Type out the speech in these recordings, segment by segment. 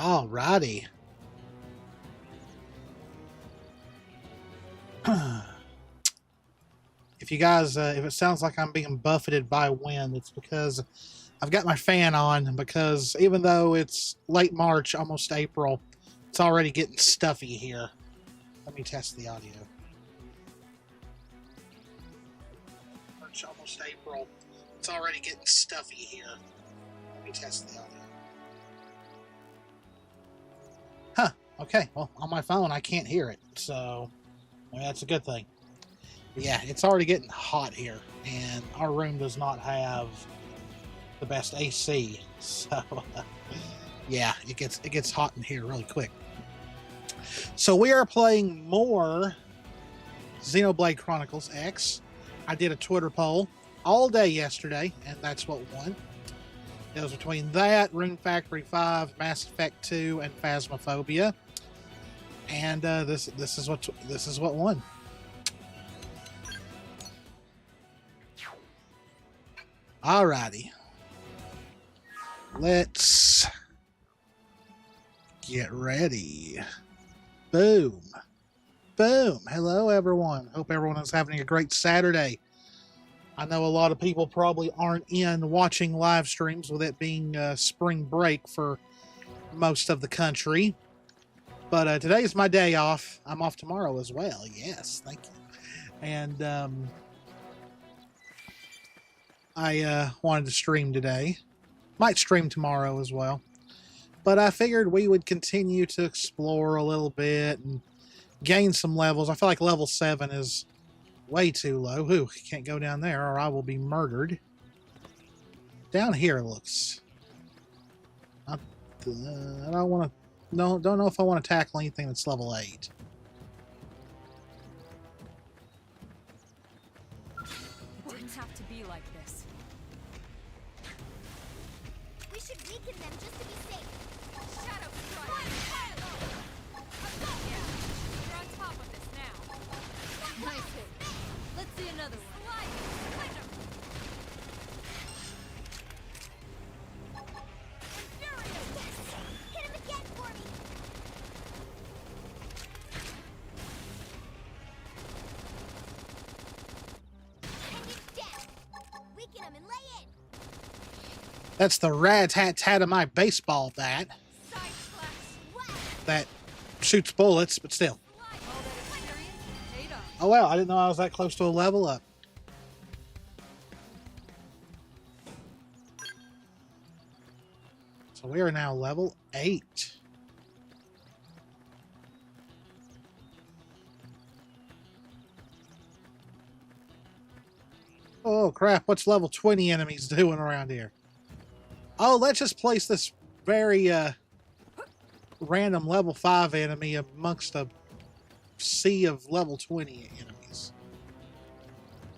Alrighty. If you guys, if it sounds like I'm being buffeted by wind, it's because I've got my fan on, because even though it's late March, almost April, it's already getting stuffy here. Let me test the audio. March, almost April, it's already getting stuffy here. Let me test the audio. Huh, okay, well, on my phone I can't hear it, so that's a good thing. But yeah, it's already getting hot here, and our room does not have the best AC, so yeah, it gets hot in here really quick. So we are playing more Xenoblade Chronicles X. I did a Twitter poll all day yesterday, and that's what won. It was between that, Rune Factory 5, Mass Effect 2, and Phasmophobia. And this is what won. Alrighty. Let's get ready. Boom. Boom. Hello, everyone. Hope everyone is having a great Saturday. I know a lot of people probably aren't in watching live streams, with it being spring break for most of the country. But today is my day off. I'm off tomorrow as well. Yes, thank you. And I wanted to stream today. Might stream tomorrow as well. But I figured we would continue to explore a little bit and gain some levels. I feel like level 7 is way too low. Ooh, can't go down there or I will be murdered. Down here looks... I don't want to... No, don't know if I want to tackle anything that's level 8. It didn't have to be like this. We should weaken them just to be safe. Shadow Strike! Yeah, you're on top of this now. Nice hit. Let's see another one. Hit him again for me. And he's dead. Weaken him and lay in. That's the rat-tat-tat of my baseball bat Side slash. that shoots bullets, but still. All that experience paid off. Oh wow, I didn't know I was that close to a level up. So we are now level 8. Oh crap, what's level 20 enemies doing around here? Oh, let's just place this very random level 5 enemy amongst a sea of level 20 enemies.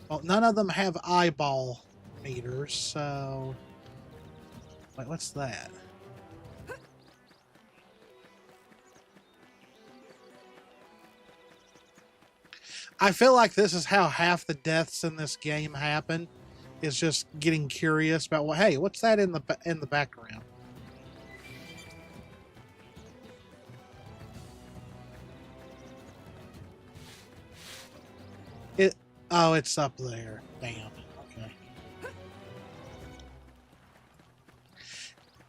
Well, none of them have eyeball meters, so... Wait, what's that? I feel like this is how half the deaths in this game happen, is just getting curious about, well, hey, what's that in the background? Oh, it's up there. Damn. Okay.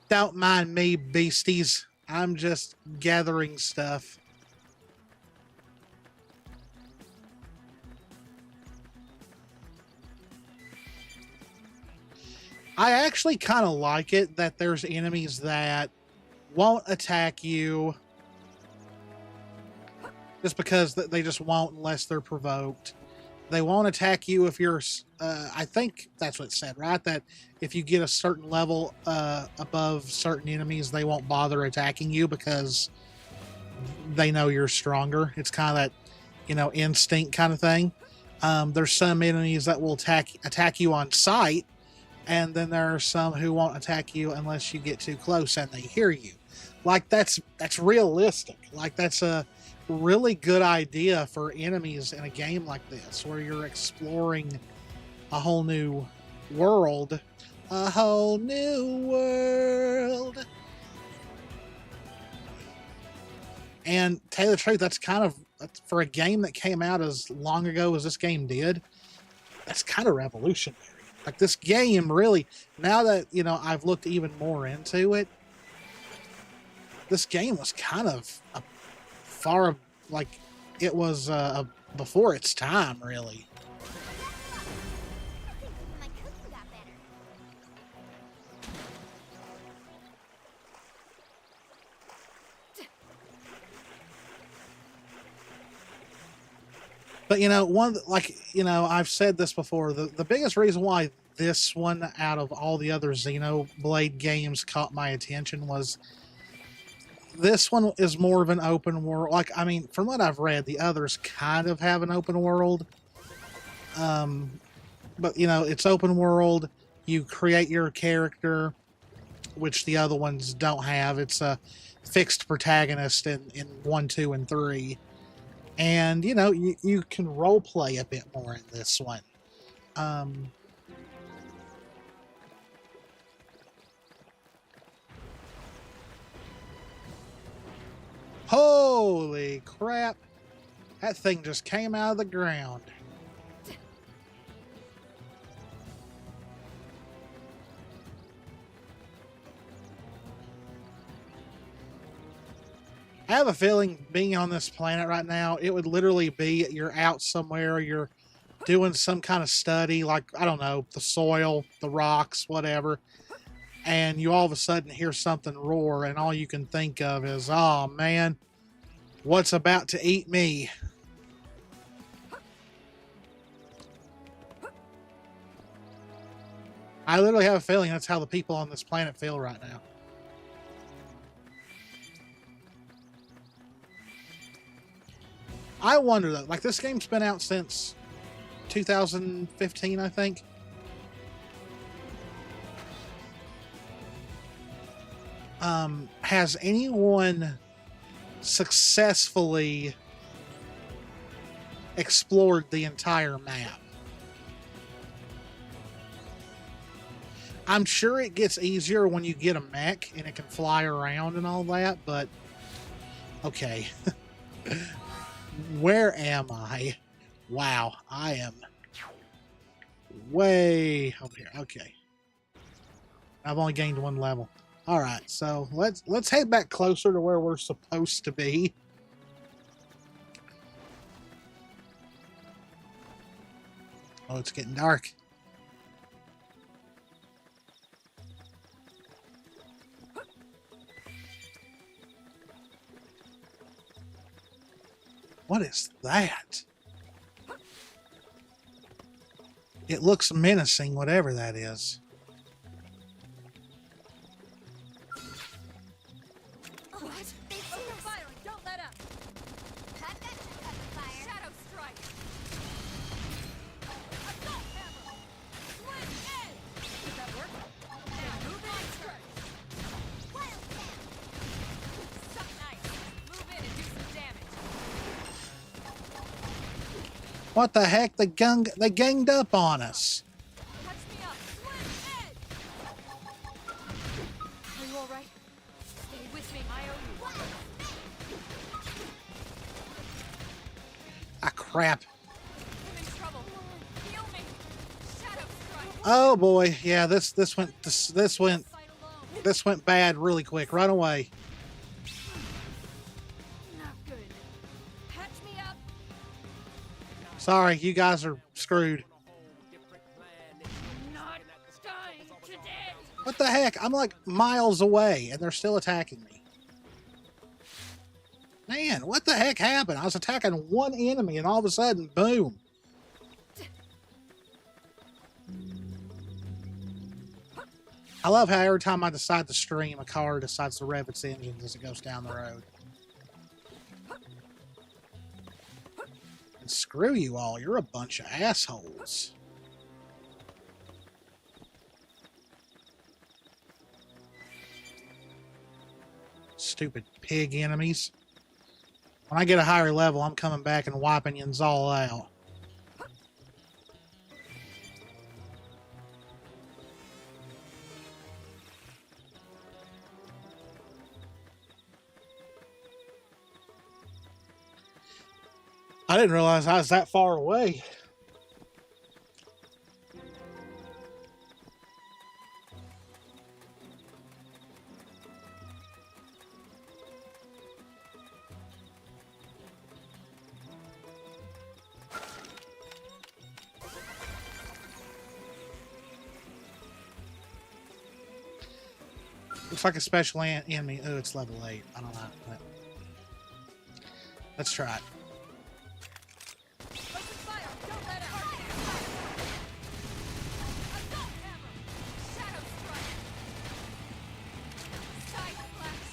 Don't mind me, beasties. I'm just gathering stuff. I actually kind of like it that there's enemies that won't attack you just because they just won't unless they're provoked. They won't attack you if you're, I think that's what it said, right? That if you get a certain level above certain enemies, they won't bother attacking you because they know you're stronger. It's kind of that, you know, instinct kind of thing. There's some enemies that will attack you on sight, and then there are some who won't attack you unless you get too close and they hear you. Like, that's realistic. Like, that's a really good idea for enemies in a game like this, where you're exploring a whole new world. A whole new world. And to tell you the truth, that's kind of, for a game that came out as long ago as this game did, that's kind of revolutionary. Like, this game really, now that, you know, I've looked even more into it, this game was kind of a far, like, it was before its time, really. I think even my cooking got better. But, you know, I've said this before, the biggest reason why this one out of all the other Xenoblade games caught my attention was this one is more of an open world. Like, I mean, from what I've read, the others kind of have an open world. But, you know, it's open world. You create your character, which the other ones don't have. It's a fixed protagonist in 1, 2, and 3. And, you know, you can role play a bit more in this one. Holy crap! That thing just came out of the ground. I have a feeling being on this planet right now, it would literally be you're out somewhere, you're doing some kind of study, like, I don't know, the soil, the rocks, whatever, and you all of a sudden hear something roar, and all you can think of is, oh man, what's about to eat me? I literally have a feeling that's how the people on this planet feel right now. I wonder though, like, this game's been out since 2015, I think. Has anyone successfully explored the entire map? I'm sure it gets easier when you get a mech and it can fly around and all that, but okay. Where am I? Wow, I am way over here. Okay. I've only gained 1 level. All right, so let's head back closer to where we're supposed to be. Oh, it's getting dark. What is that? It looks menacing, whatever that is. What? They've seen Open us. fire and don't let up. Cut that should cut the fire. Shadow strike. Assault hammer. Swing edge. Did that work? Now move in and strike. Wild stab. Suck nice. Move in and do some damage. What the heck? They ganged up on us. Touch me up. Swing edge. Are you all right? Stay with me. I owe you one. Ah, crap. I'm in trouble. Heal me. Shadow strike. Oh boy, yeah, this went Fight alone. bad really quick. Run away. Not good. Patch me up. Sorry, you guys are screwed. Not dying today. What the heck? I'm like miles away and they're still attacking me. Man, what the heck happened? I was attacking one enemy and all of a sudden, boom. I love how every time I decide to stream, a car decides to rev its engines as it goes down the road. And screw you all, you're a bunch of assholes. Stupid pig enemies. When I get a higher level, I'm coming back and wiping yins all out. I didn't realize I was that far away. Looks like a special enemy. Oh, it's level 8. I don't know. But let's try it. Open fire! Don't let it hurt! Assault hammer! Shadow strike! Side flash!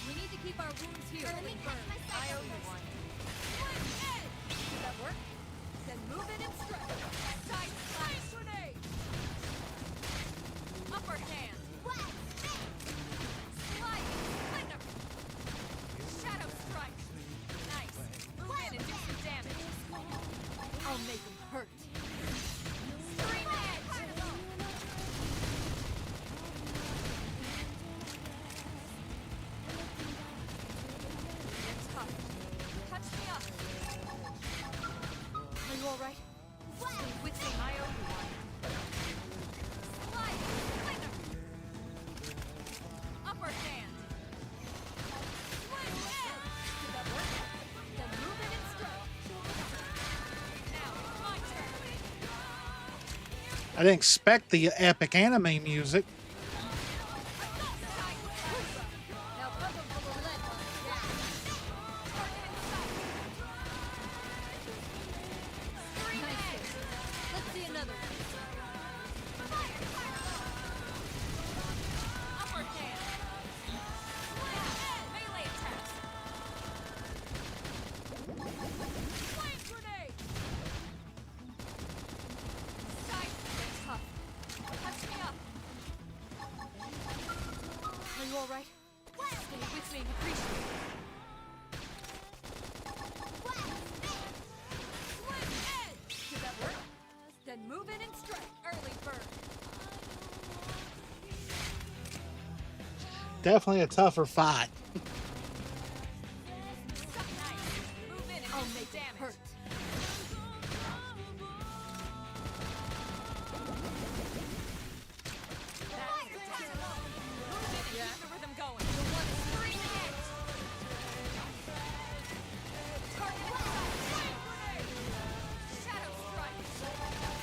We need to keep our wounds healed. Let me catch myself I owe you first. one. Swing edge! Does that work? Then move in and strike. Side flash grenade! Upper hand! Sliding slinger! Shadow strike! Nice! Move in and do some damage. I'll make him hurt. Stream edge! You're tough. Touch me up. Are you alright? Stay with me, I owe you one. Sliding slinger! Upper hand! Swing edge! Did that work? Then move in and strike. Now, my turn. I didn't expect the epic anime music. Now bugger for the lead. Target in sight. Nice hit. Let's see another one. Upper hand. Melee attacks. Flame grenade. Side tough. Touch me up. Are you alright? Stay with me and appreciate it. Swing edge! Did that work? Then move in and strike. Early bird. Definitely a tougher fight. Nice. Move in and I'll make damage. Hurt. Yeah. Keep the rhythm going. You'll want to scream edge. Target flame grenade. Shadow strike.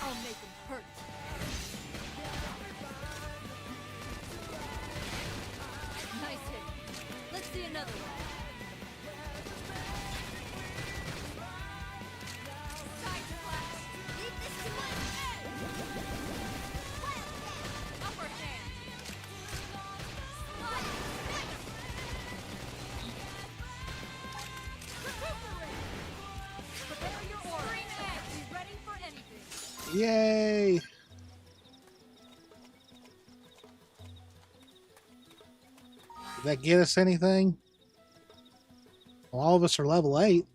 I'll make him hurt. Nice hit. Let's see another one. Side flash. Leave this to me. Upper hand. Recuperate. Prepare your aura. Be ready for anything. Yay! Did that get us anything? Well, all of us are level 8.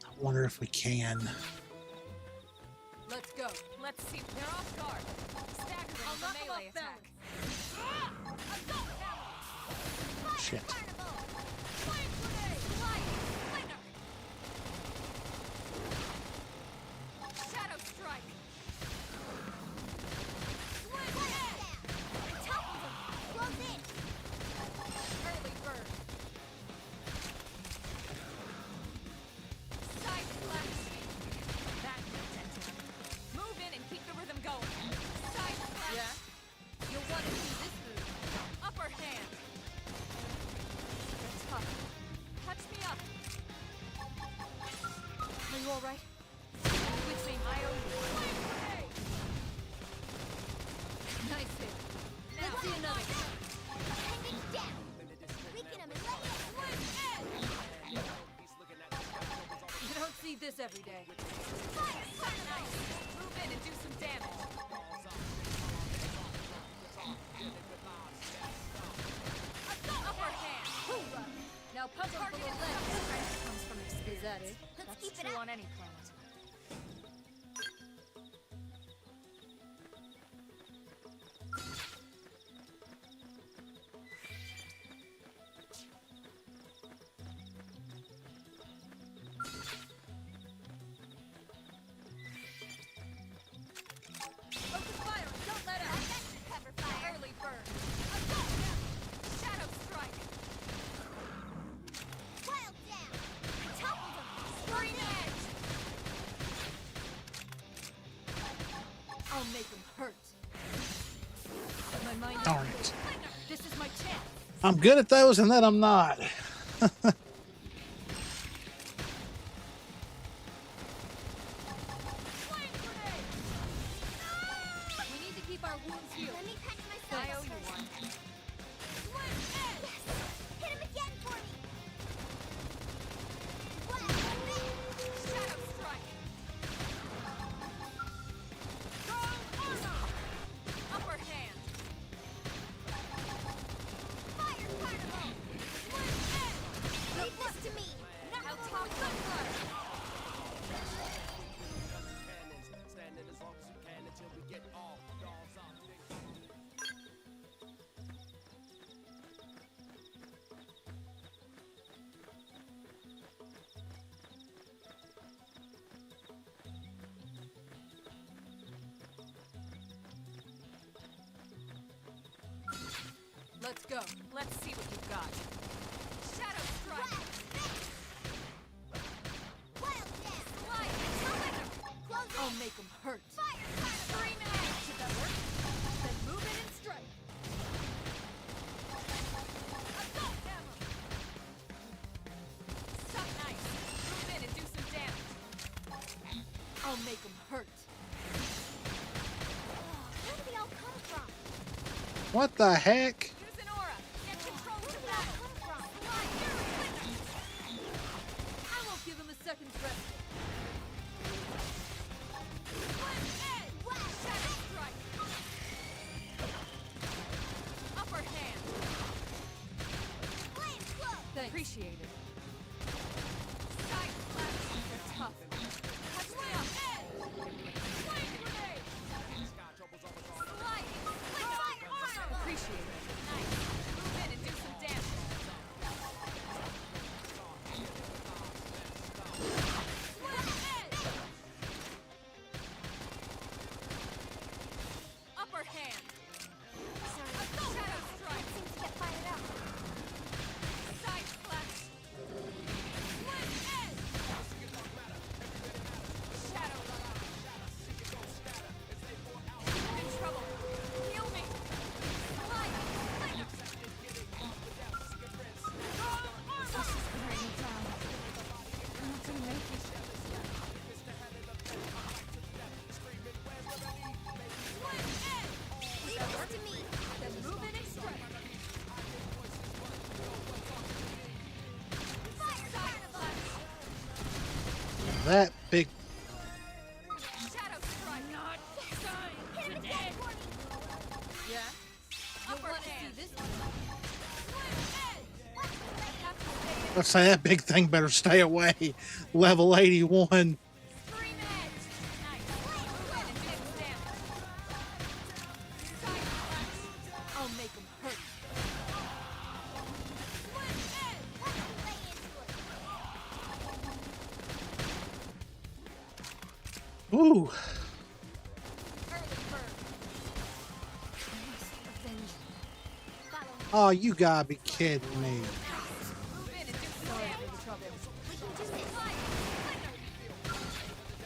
I wonder if we can. Let's go. Let's see. They're off guard. Stagger them with a melee attack. Assault hammer. Shit. Flame grenade. Sliding slinger. Shadow strike. Swing edge. Top of them. Early bird. this every day. Nice. Move in and do some damage. Upper hand. Hoorah. Now punch him full of lead. Strength comes from experience. Is that it? Let's That's keep it true up. on any planet. Focus fire. Don't let out. Cover fire. Early bird. Shadow strike. Wild down. Toppled him. Scream edge. I'll make him hurt. My mind. Darn it. This is my chance. I'm good at those, and then I'm not. Flame grenade. We need to keep our wounds healed. Let me patch myself. I owe you first. one. Swing edge. Hit him again for me. Wild Shadow strike. Strong armor. Upper hand. fire carnival. Swing edge. Leave this to me. Now top gunfire. Standing as long as you can until we get all dogs off. Let's go. Let's see what you've got. Shadow strike. Wild down. Slide. Close I'll in. make him hurt. Fire carnival. Scream edge. Did that work? Then move in and strike. Assault hammer. Stop nice. Move in and do some damage. I'll make him hurt. Where did they all come from? What the heck? Use an aura. Get control Where of did the they all battle. come from? Slide. I won't give him a second rest. Flame edge. Shadow strike. Upper hand. Flame flow. Thanks. Appreciate it. Side slash. They're tough. Touch me up. Flame grenade. Sliding. Fire carnival. Appreciate it. Nice. Move in and do some damage. Flame edge. Upper hand. Sorry. Shadow strike. Seems to get fired up. Side slash. Flame edge. Shadow. I'm in trouble. Heal me. Slide. Flame. Strong armor. This is wearing me down. I'm not gonna make it. Flame edge. Leave this to me. Then move in and strike. Fire carnival. That big. Shadow strike. Not dying Hit him today. again for me. Yeah. Upper hand. This one. What's the lane? Have to stay in. Let's say that big thing better stay away. Level 81. Scream edge. Nice. Move in and do some damage. Side slash. I'll make him hurt. Flame edge. Let's lay into it. Ooh. Early bird. Revenge. Follow me. Oh, you gotta be kidding me. Move in and do some damage. We can do this. Slide.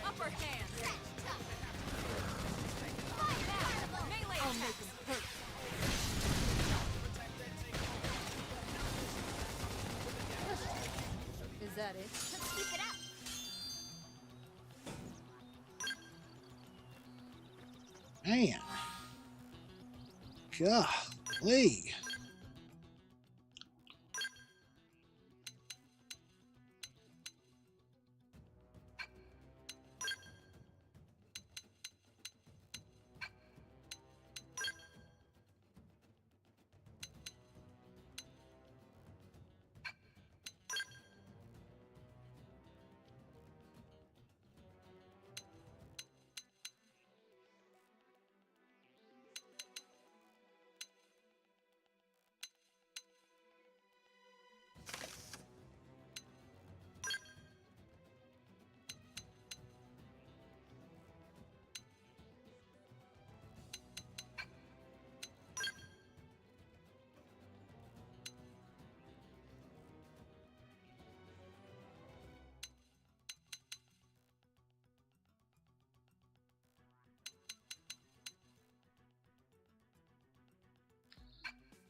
Upper hand. Stretch tough. Fire carnival. Melee I'll make him hurt. Is that it? Let's keep it up. Man. Golly.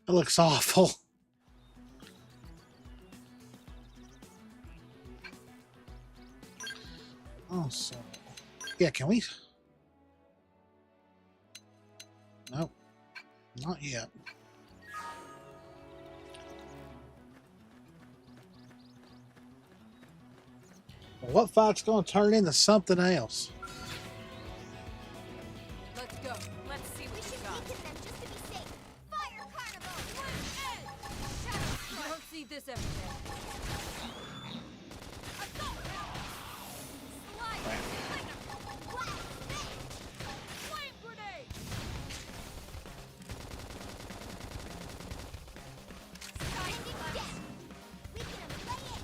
It looks awful. Oh, so yeah, can we? Nope, not yet. Well, what fight's going to turn into something else? Let's go. Let's see We what should you got. weaken them just to be safe. Fire Carnival! You don't see this every day. Slide! Flame grenade! Sending death! Weaken them, lay in!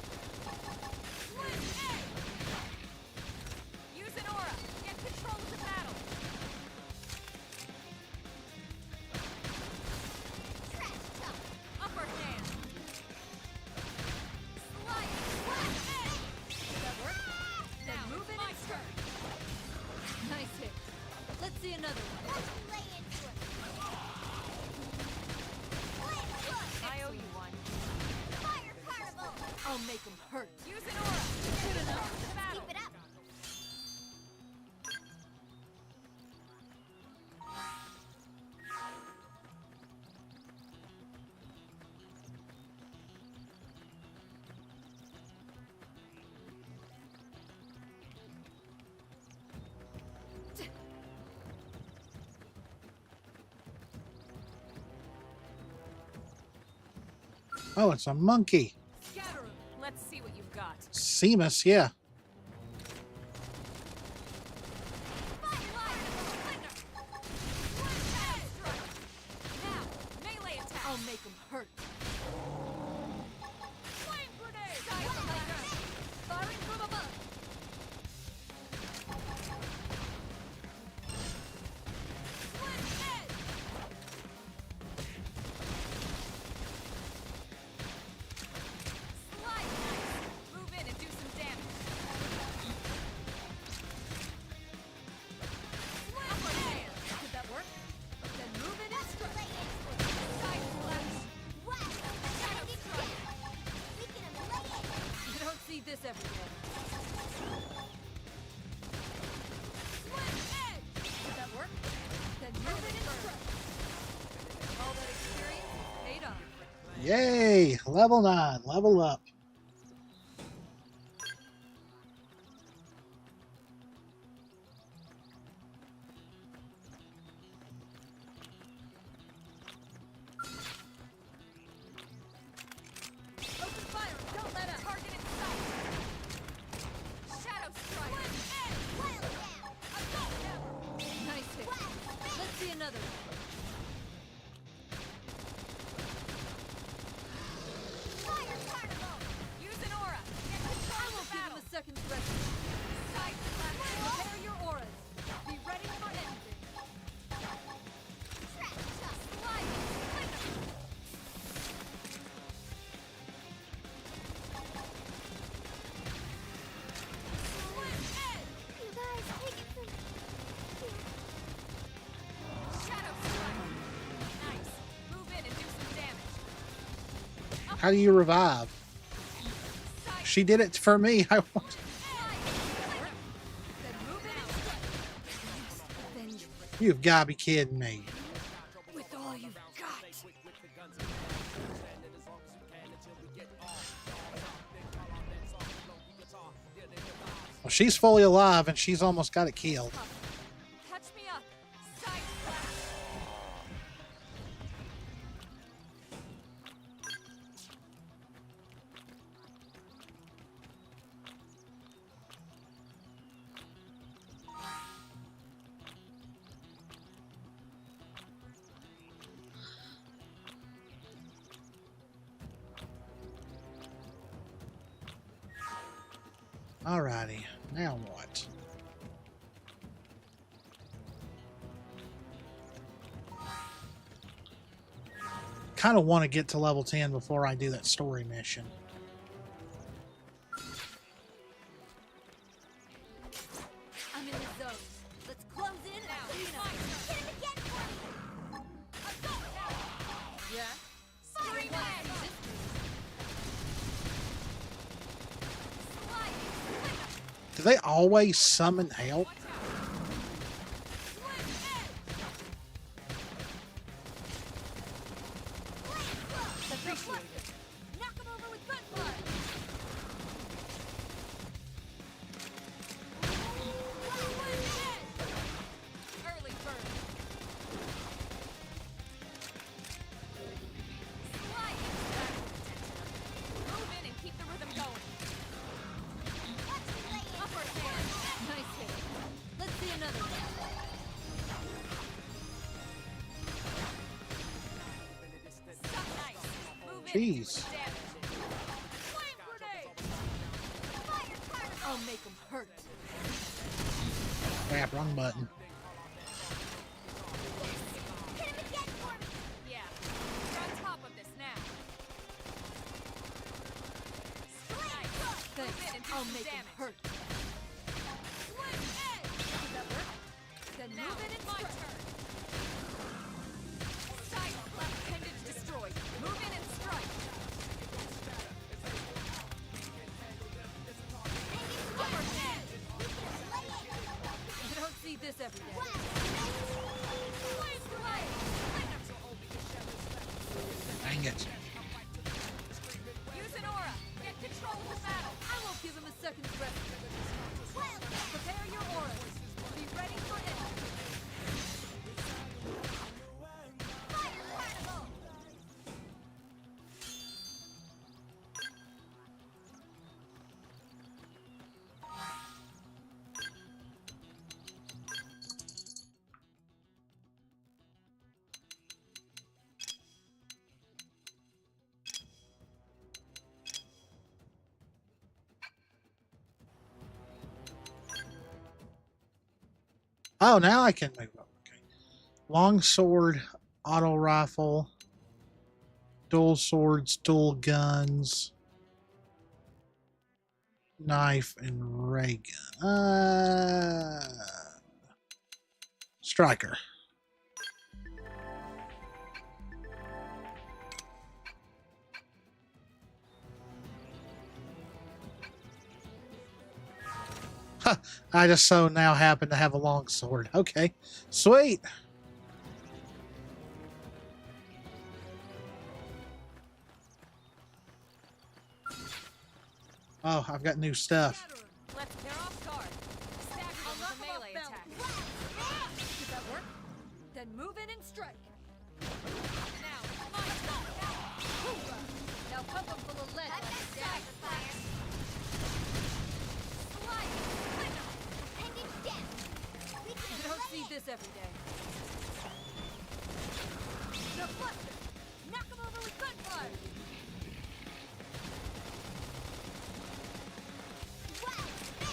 Use an aura. Get control of the battle. Trash talk! Upper hand. Slide. Does that work? Now move in and turn. Nice hit. Let's see another one. Let's lay into it! Flame good! I owe you one. Fire Carnival! I'll make them hurt. Use an aura. Good enough for the battle. Keep it up! Oh, it's a monkey. Scatter 'em. Let's see what you've got. Seamus, yeah. Now, melee attack. I'll make them hurt. Flame grenade. Firing from above. Swing edge. Slide knife. Move in and do some damage. Upper hand. Did that work? Then move in and strike. Lay into it! Side slash. Wow! Sending death! Weaken them, lay in! You don't see this every day. Swing edge. Did that work? Then move in and strike. All that experience paid off. Yay! Level 9. Level up. Open fire. Don't let up. Target in sight. Shadow strike. Wild down! Nice hit. Let's see another one. Fire Carnival! Use an aura. Get control of the battle. A second rest. Side slash. Prepare your auras. Be ready for anything. Trash talk! Slide. You guys, take it from here. Shadow strike. Nice. Move in and do some damage. How do you revive? Side. She did it for me. I want. Then move in and strike. Avenge You've got to be kidding me. with all you've got. Well, she's fully alive and she's almost got it killed. Catch me up. Side slash. Alrighty. Now what? Kind of want to get to level 10 before I do that story mission. I'm in the zone. Let's close in now. Hit him again for me! Yeah? they always summon help? Watch out. Swift edge. Appreciate it. Knock him over with gunfire. Early bird. Slide move in and keep the rhythm going. Upper hand. Nice hit. Let's see another one. Suck nice. Move in and do Jeez. some damage. Flame grenade. I'll make them hurt. Crap, wrong button. Hit him again for me. Yeah, we're on top of this now. Nice. Move in and do I'll some make him damage. hurt. Swing edge. Does that work? Then move in and my turn. Side left appendage destroyed. Move in and strike. Upper hand. You don't see this every day. Flame grenade. Dang it. Use an aura. Get control of the battle. I won't give him a second's rest. Prepare your auras. Be ready for it. Fire carnival. Oh, now I can move up. Okay. Long sword, auto rifle, dual swords, dual guns, knife, and ray gun. Striker. Huh, I just so now happen to have a long sword. Okay, sweet. Oh, I've got new stuff. Let's pair off guard. Stagger I'll them knock with a him off melee balance. attack. Does that work? Then move in and strike. Now, come on, let's go. Now pump him full of lead. I've got starter fire. Slide. Appendage down. We can You don't see lay it. this every day. The Buster. Knock him over with gunfire.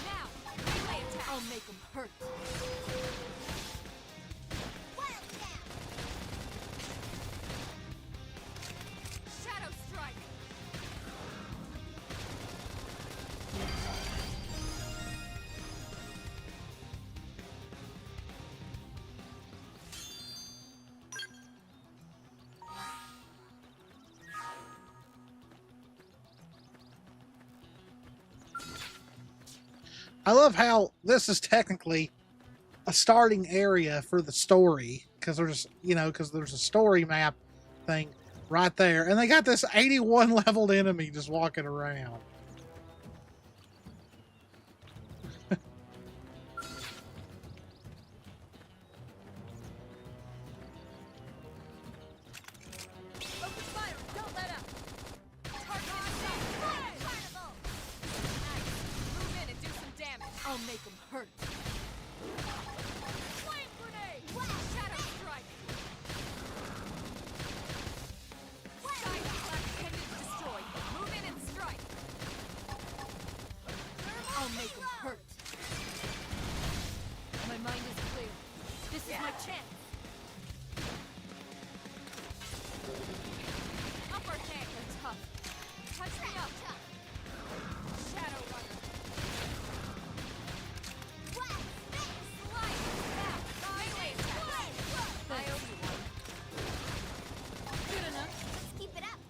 Now, melee attack. I'll make him hurt. Wild snap. Shadow strike. I love how this is technically a starting area for the story because there's, because there's a story map thing right there, and they got this 81 leveled enemy just walking around. Open fire. Don't let up. Target in sight. Fire carnival. Nice. Move in and do some damage. I'll make him hurt. Flame grenade. Shadow strike. Side left appendage destroyed. Move in and strike. I'll make him hurt. My mind is clear. This is my chance. Upper hand. They're tough. Touch me up. Shadow runner. Slide. Now, melee attack. I owe you one. Good enough. Let's keep it up.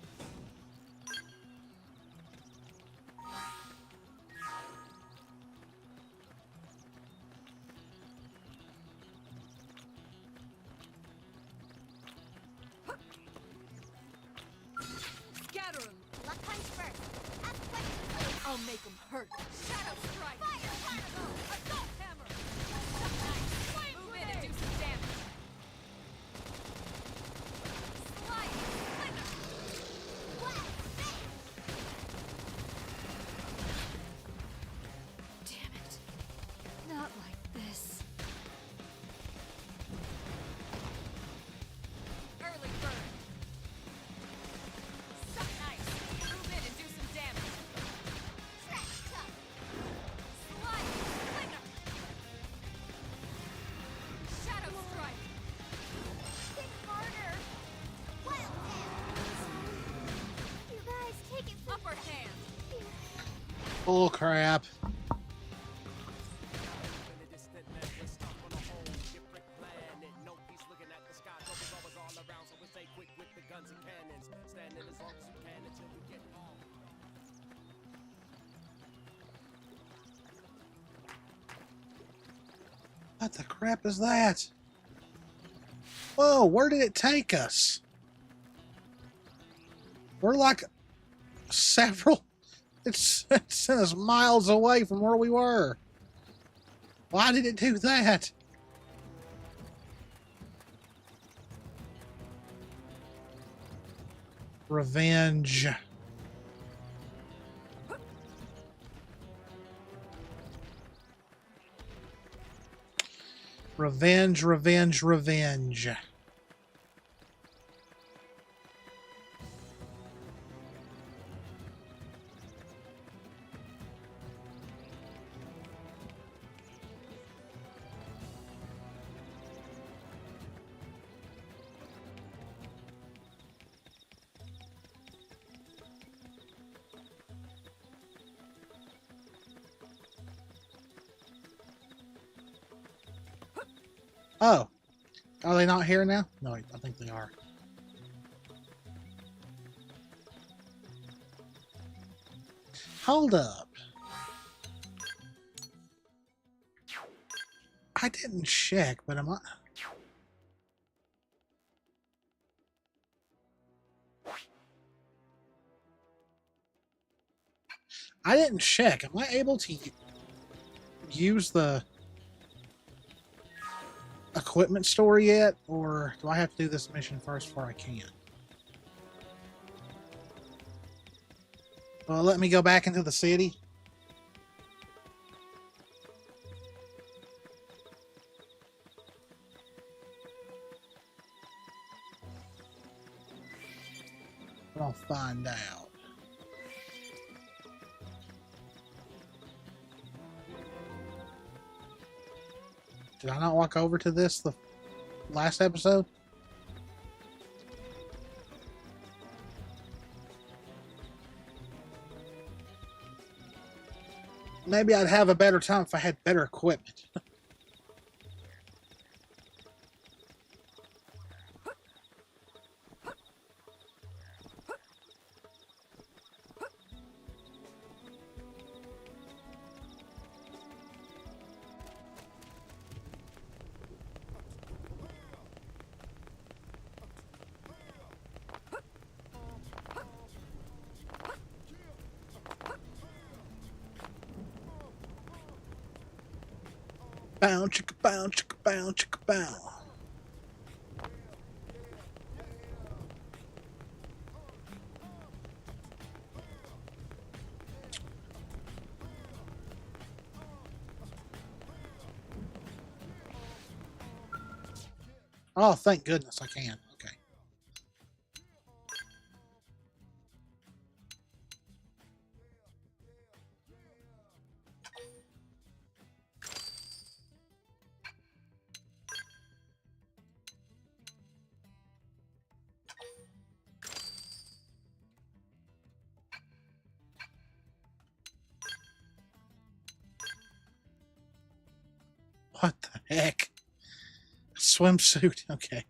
hurt. Shadow strike. Fire particle! Assault hammer. Nice. Move in and do some damage. Slide. Flicker. Blast! Damn it. Not like this. Early burn. Suck nice. Move in and do some damage. Trash tough! Slide. Flicker. Shadow strike. Hit harder! Wild hand! You guys, take it from Upper hand. here. Bull crap. In the distant land, we're stuck on a whole different planet. No peace looking at the sky. Trouble's always all around, so we stay quick with the guns and cannons. Standing as long as you can until we get off. What the crap is that? Whoa, where did it take us? We're like several... it sent us miles away from where we were. Why did it do that? Revenge. Revenge, revenge, revenge. Oh. Are they not here now? No, I think they are. Hold up. I didn't check, but am I... I didn't check. Am I able to use the equipment store yet? Or do I have to do this mission first before I can? Well, let me go back into the city. I'll find out. Did I not walk over to this the last episode? Maybe I'd have a better time if I had better equipment. Bow, chicka, bow, chicka, bow, chicka, bow. Oh, thank goodness I can. Okay. What the heck? Swimsuit. Okay.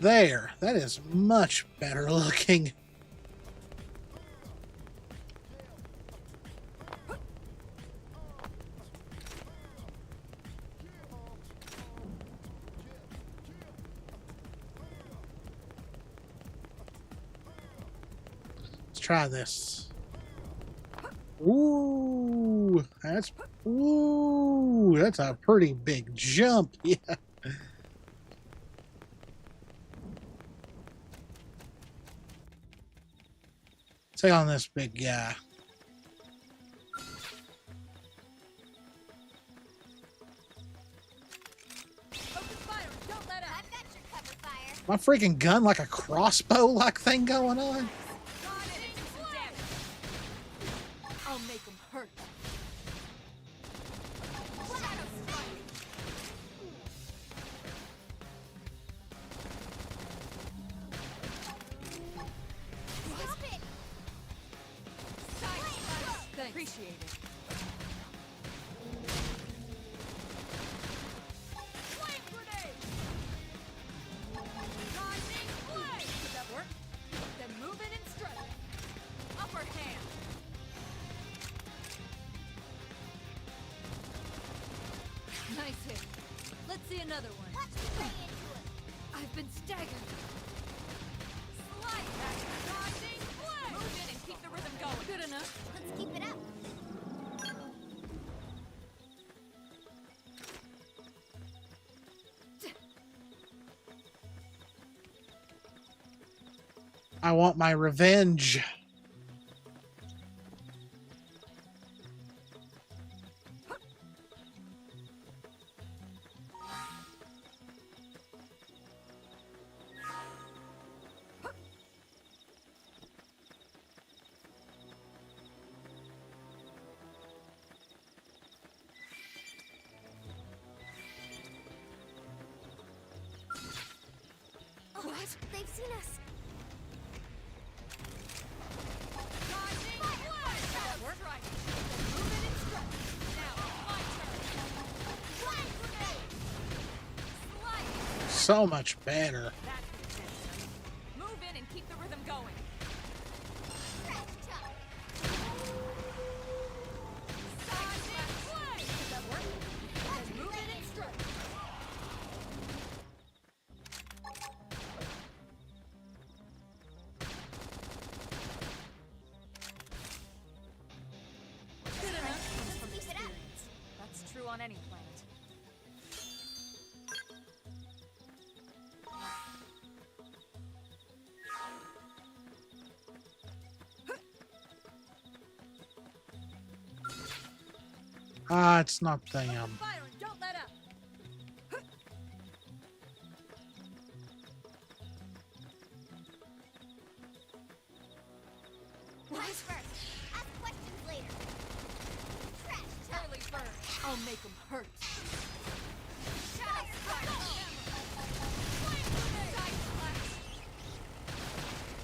There. That is much better looking. Let's try this. Ooh, that's a pretty big jump. Yeah. Take on this big guy. Focus fire. Don't let up. I've got your cover fire. My freaking gun like a crossbow like thing going on. Run in and do some damage. I'll make them hurt. Shadow strike. Stop it. Side slash. Thanks. Appreciate it. Flame grenade. Dodging flame. Did that work? Then move in and strike. Upper hand. Nice hit. Let's see another one. Watch me lay into it. I've been staggered. Slide back. Dodging flame. Move in and keep the rhythm going. Good enough. Let's keep it up. I want my revenge. Oh, they've seen us. Dodging flame. Shadow strike. Move in and strike. Now, my turn. Flame grenade. Slide. So much better. That's intense. Move in and keep the rhythm going. Crash tuck. Dodging flame. Did that work? Watch Then me move lay in and into strike. it. Good enough. Comes from Keep it up. experience. That's true on any planet. Ah, it's not them. Fire and don't let up. Eyes first. Ask questions later. Crash tuck. Early bird. I'll make them hurt. Shadow strike. Flame grenade. Side slash.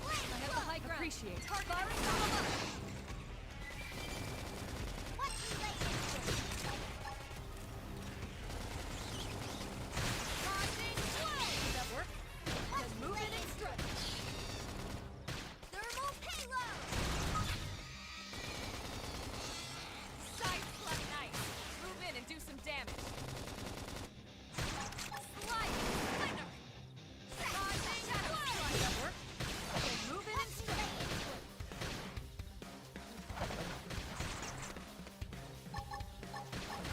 I have the high ground. Appreciate it. Fire Firing and from don't above. Watch me lay into it. Dodging flame. Did that work? Watch Then me move lay in and into strike. it. Thermal payload. Side slash nice. Move in and do some damage. Slide. Splinter. Dodging shadow Did strike. that work? Then move in and Watch me strike. lay into it.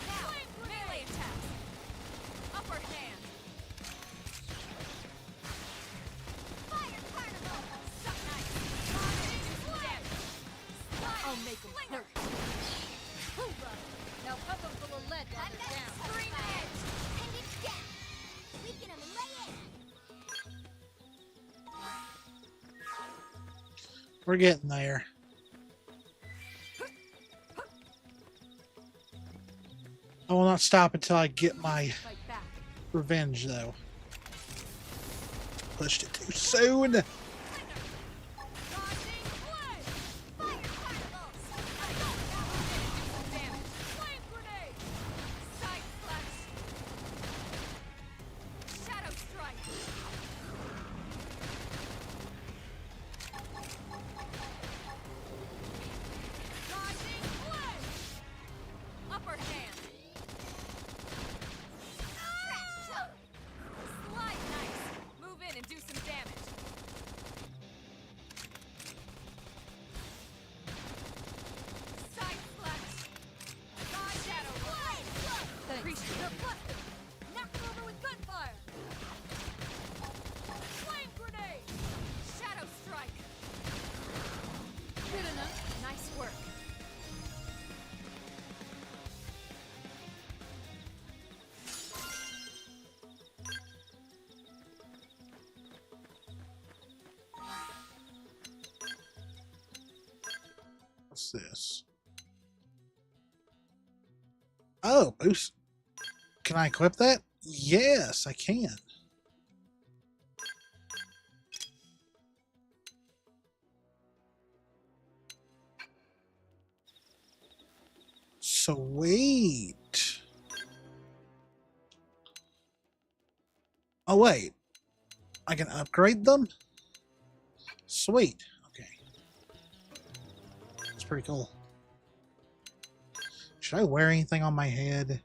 Now, melee attack. Upper hand. Fire carnival. Suck nice. Dodging do some damage. Slide. I'll make them Slinger. hurt. Hoorah! Now pump them full of lead while I've they're got down. your Scream fire. edge. And it's death. Weaken 'em and lay in. We're getting there. I will not stop until I get my Fight back. revenge, though. Pushed it too soon. Dodging flame. Fire carnival. Do some damage. Flame grenade. Side slash. Shadow strike. What's this? Oh, boost. Can I equip that? Yes, I can. Sweet. Oh, wait. I can upgrade them? Sweet. Okay. That's pretty cool. Should I wear anything on my head?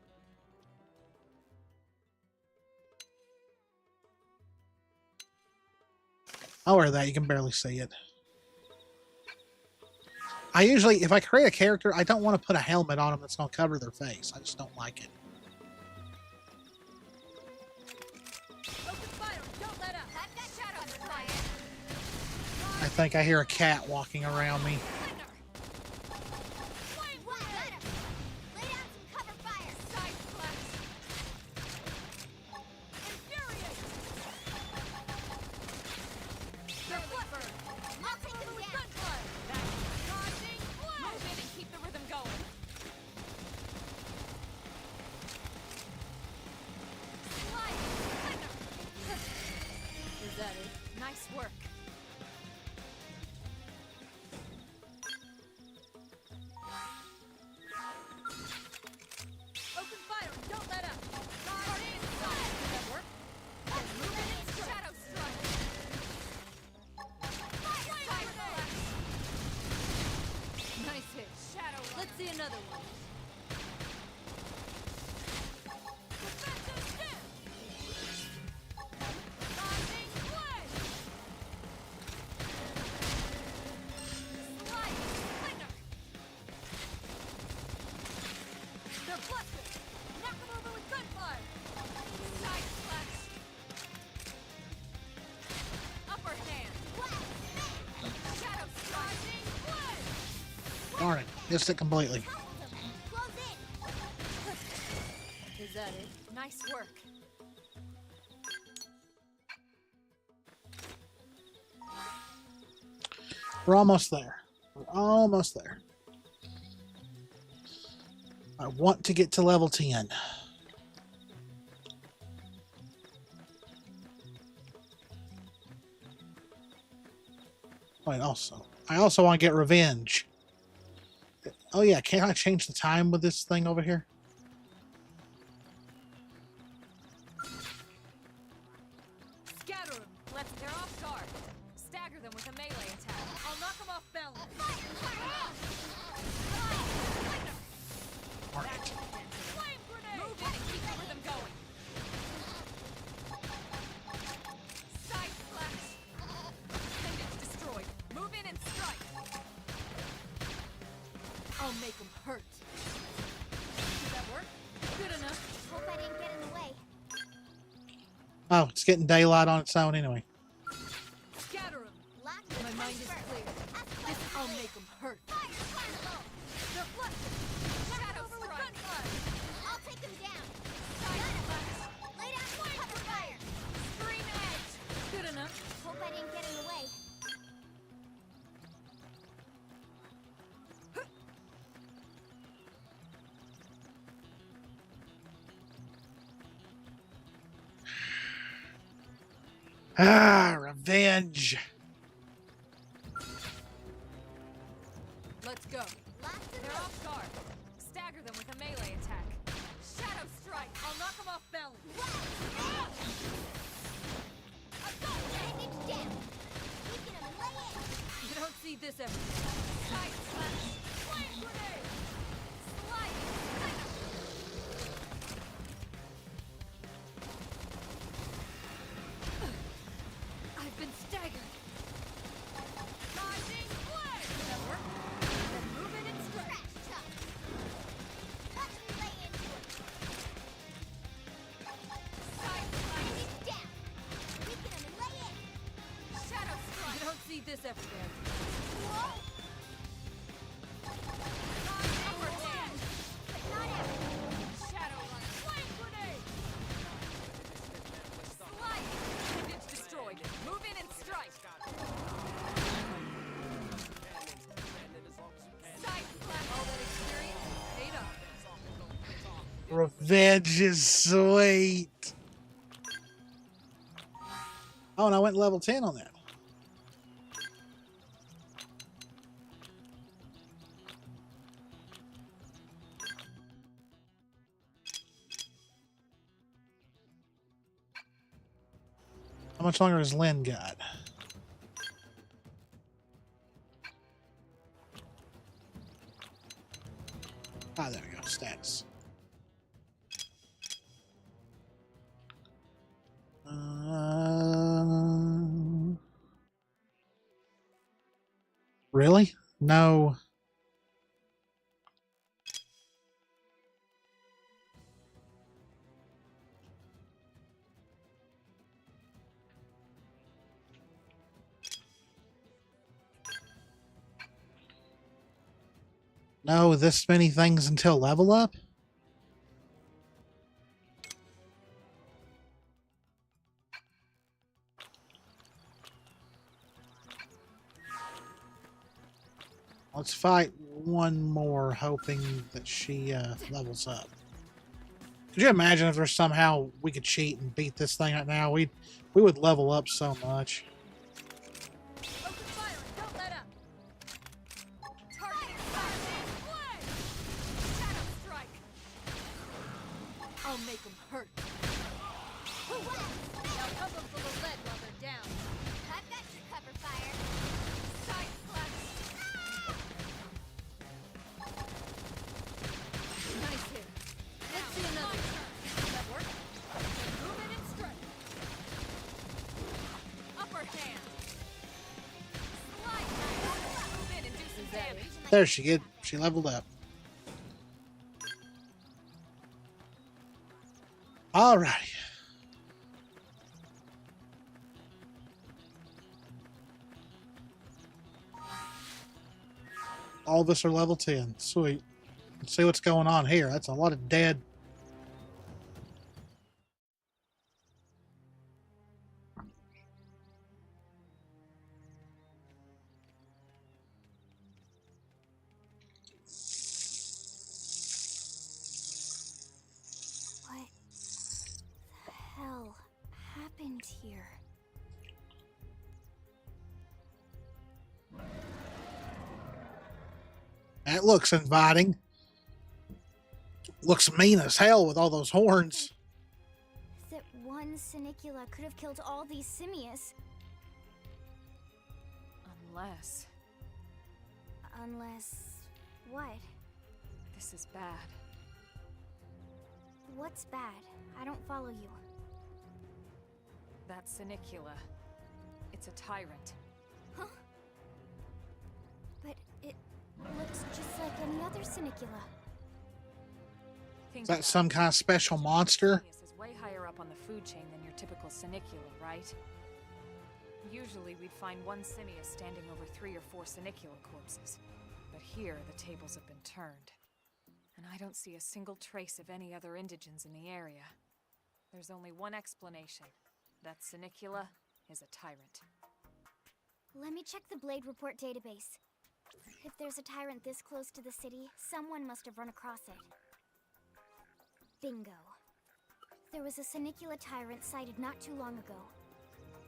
I'll wear that. You can barely see it. I usually, if I create a character, I don't want to put a helmet on them that's going to cover their face. I just don't like it. Open fire! Don't let up! Let that shadow fire. I think I hear a cat walking around me. Flame got him. Lay down some cover fire. Side flash. Infuriate! Barely burned. I'll take them down. Gunfire! That's charging. Move in and keep the rhythm going. Slide. Is that it? Nice work. Open fire! Don't let up! Guardian fire. Did that work? Move in and shadow strike. Side flash. Nice hit. Shadow. Let's see another one. Defensive step. Dodging play. Slide. Slinger. They're busted! Knock them over with gunfire! Side flash. Upper hand. Shadow strike. Play. Darn it. Missed it completely. Close in. Is that it? Nice work. We're almost there. We're almost there. I want to get to level 10. Wait, I also want to get revenge. Oh yeah, can't I change the time with this thing over here? Scatter them! They're off guard. Stagger them with a melee attack. I'll knock them off balance! Darn it. Flame grenade! Move in and keep the rhythm going. Side flash. Pendants destroyed. Move in and strike. I'll make them hurt! Did that work? Good enough. Hope I didn't get in the way. Oh, it's getting daylight on its own anyway. Scatter them! Lock the My mind is first. clear. Ask This I'll make them hurt. Fire, fire, They're busted! Shadow Over with strike. gunfire! I'll take them down. Side flash. Lay down some cover fire. Screen edge. Good enough. Hope I didn't get in the way. Ah, revenge. Let's go. Lots of They're off guard. Stagger them with a melee attack. Shadow strike. I'll knock them off balance. bandage down. We can lay in. You don't see this every day. Side flash. Flame grenade. Slide. Slinger. I've been staggered. Dodging play. Did that work? Then move in and strike. Trash chuck. Watch me lay into it. Side flash. Bandage down. We can lay in. Shadow You strike. don't see this every day. Whoa. Revenge is sweet. Oh, and I went level 10 on that. How much longer has Lynn got? Ah, there we go. Stats. Really? No. No, this many things until level up? Let's fight one more, hoping that she levels up. Could you imagine if there's somehow we could cheat and beat this thing right now? We would level up so much. Open fire and don't let up. Targeting fire. Shadow strike. I'll make them hurt. Now help them full of lead while they're down. I've got your cover fire. Side slash. Nice hit. Let's see another. That work? Move it and strike. Upper hand. Slide knife. Move in and do some damage. There she leveled up. Alrighty. All of us are level 10. Sweet. Let's see what's going on here. That's a lot of dead. What the hell happened here? That looks inviting. Looks mean as hell with all those horns. That one Sinicula could have killed all these simius. Unless Unless... what? this is bad. What's bad? I don't follow you. That Sinicula. It's a tyrant. Huh? But it looks just like any other Sinicula. Think Is that about some it. kind of special monster? Simius is way higher up on the food chain than your typical Sinicula, right? Usually we'd find one Simius standing over 3 or 4 Sinicula corpses. But here the tables have been turned. And I don't see a single trace of any other indigents in the area. There's only one explanation. That Sinicula is a tyrant. Let me check the Blade Report database. If there's a tyrant this close to the city, someone must have run across it. Bingo. There was a Sinicula tyrant sighted not too long ago,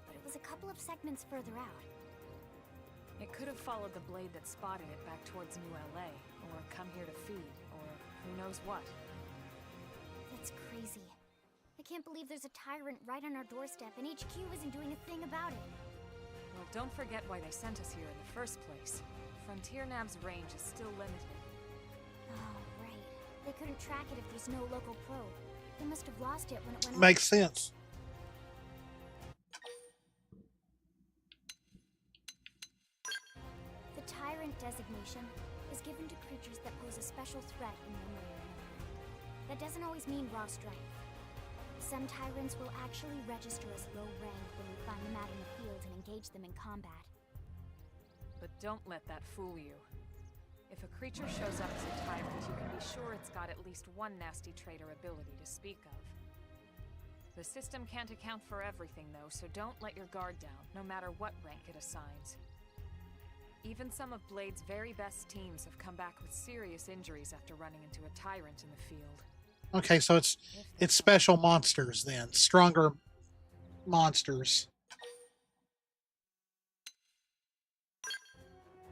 but it was a couple of segments further out. It could have followed the blade that spotted it back towards New LA, or come here to feed, or who knows what. That's crazy. I can't believe there's a tyrant right on our doorstep and HQ isn't doing a thing about it. Well, don't forget why they sent us here in the first place. Frontier Nav's range is still limited. Oh, right. They couldn't track it if there's no local probe. They must have lost it when it went Makes sense. The tyrant designation is given to creatures that pose a special threat in one way or another. That doesn't always mean raw strength. Some tyrants will actually register as low rank when we find them out in the field and engage them in combat. But don't let that fool you. If a creature shows up as a tyrant, you can be sure it's got at least one nasty trait or ability to speak of. The system can't account for everything, though, so don't let your guard down, no matter what rank it assigns. Even some of Blade's very best teams have come back with serious injuries after running into a tyrant in the field. Okay, so it's special monsters then, stronger monsters.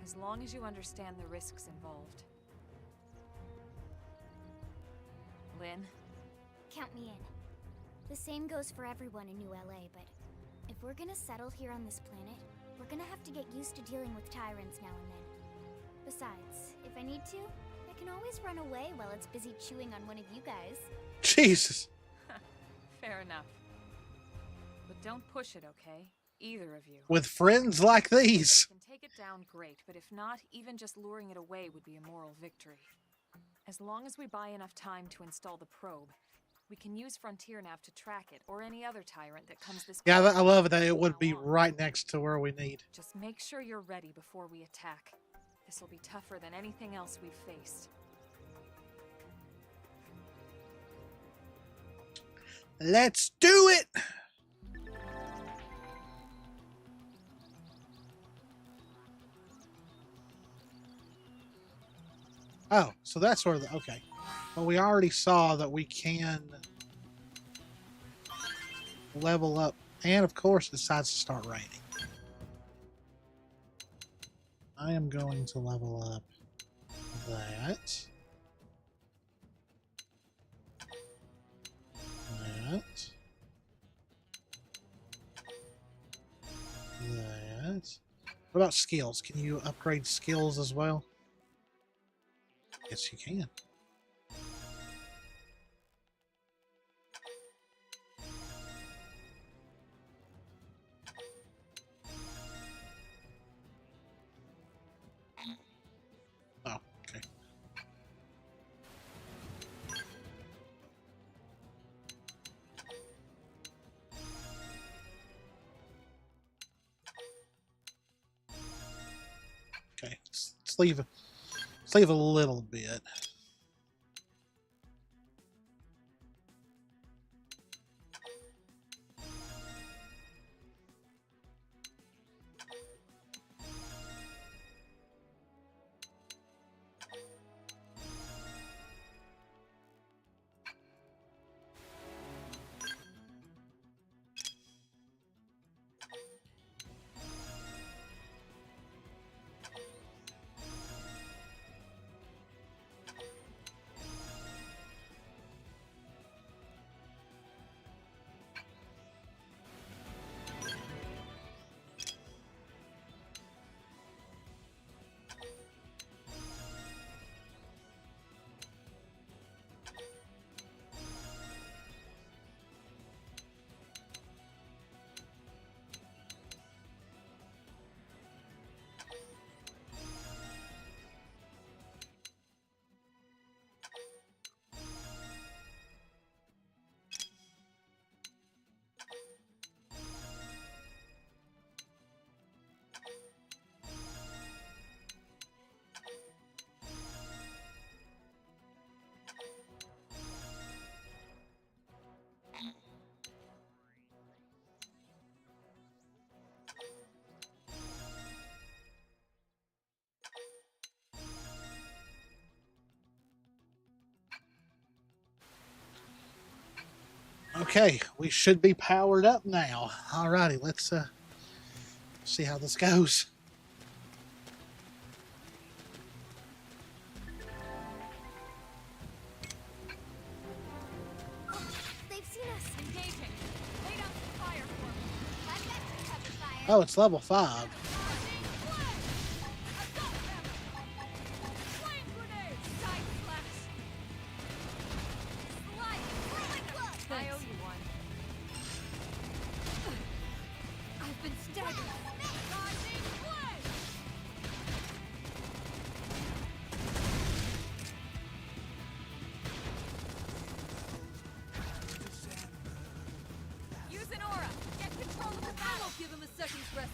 As long as you understand the risks involved. Lynn? Count me in. The same goes for everyone in New LA, but if we're gonna settle here on this planet, we're gonna have to get used to dealing with tyrants now and then. Besides, if I need to, I can always run away while it's busy chewing on one of you guys. Jesus. Fair enough. But don't push it, okay? Either of you. With friends like these. If you can take it down, great, but if not, even just luring it away would be a moral victory. As long as we buy enough time to install the probe, we can use Frontier Nav to track it, or any other tyrant that comes this way. Yeah, I love that it would be right next to where we need. Just make sure you're ready before we attack. This will be tougher than anything else we've faced. Let's do it! Oh, so that's where the... Okay. Well, we already saw that we can level up. And, of course, it decides to start raining. I am going to level up that. That. What about skills? Can you upgrade skills as well? Yes, you can. Oh, okay. Okay, let's leave a little bit. Okay, we should be powered up now. Alrighty, let's see how this goes. They've seen us. Engaging. Lay down some fire for me. I've got you covered, fire. Oh, it's level 5. Flame grenade! Side slash! Slide! I owe you one. I've been staggered. Rising flame! Use an aura. Get control of the battle. Give him a second's respite.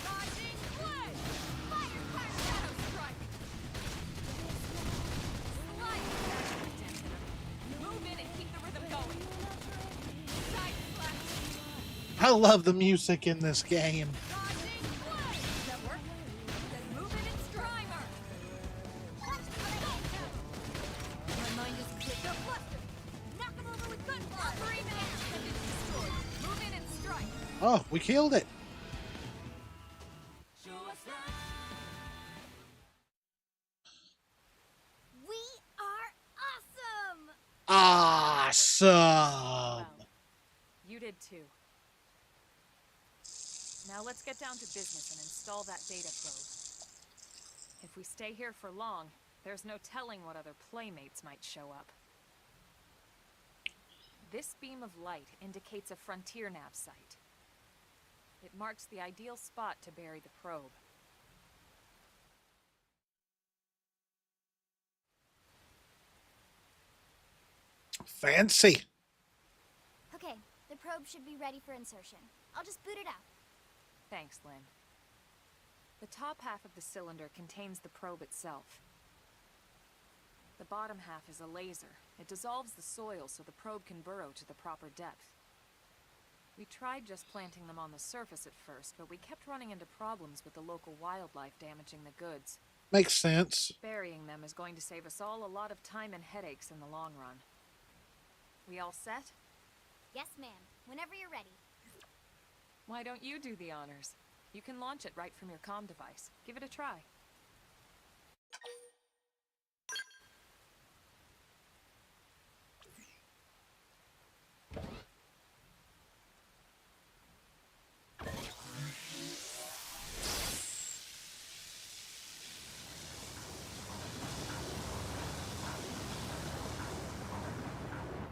Rising flame! Fire! Shadow strike! Slide! Move in and keep the rhythm going. Side slash! I love the music in this game. Rising flame! Does that work? Then move in and strimer! Oh, we killed it. We are awesome! Awesome. Well, you did too. Now let's get down to business and install that data probe. If we stay here for long, there's no telling what other playmates might show up. This beam of light indicates a frontier nav site. It marks the ideal spot to bury the probe. Fancy. Okay, the probe should be ready for insertion. I'll just boot it out. Thanks, Lynn. The top half of the cylinder contains the probe itself. The bottom half is a laser. It dissolves the soil so the probe can burrow to the proper depth. We tried just planting them on the surface at first, but we kept running into problems with the local wildlife damaging the goods. Makes sense. Burying them is going to save us all a lot of time and headaches in the long run. We all set? Yes, ma'am. Whenever you're ready. Why don't you do the honors? You can launch it right from your comm device. Give it a try.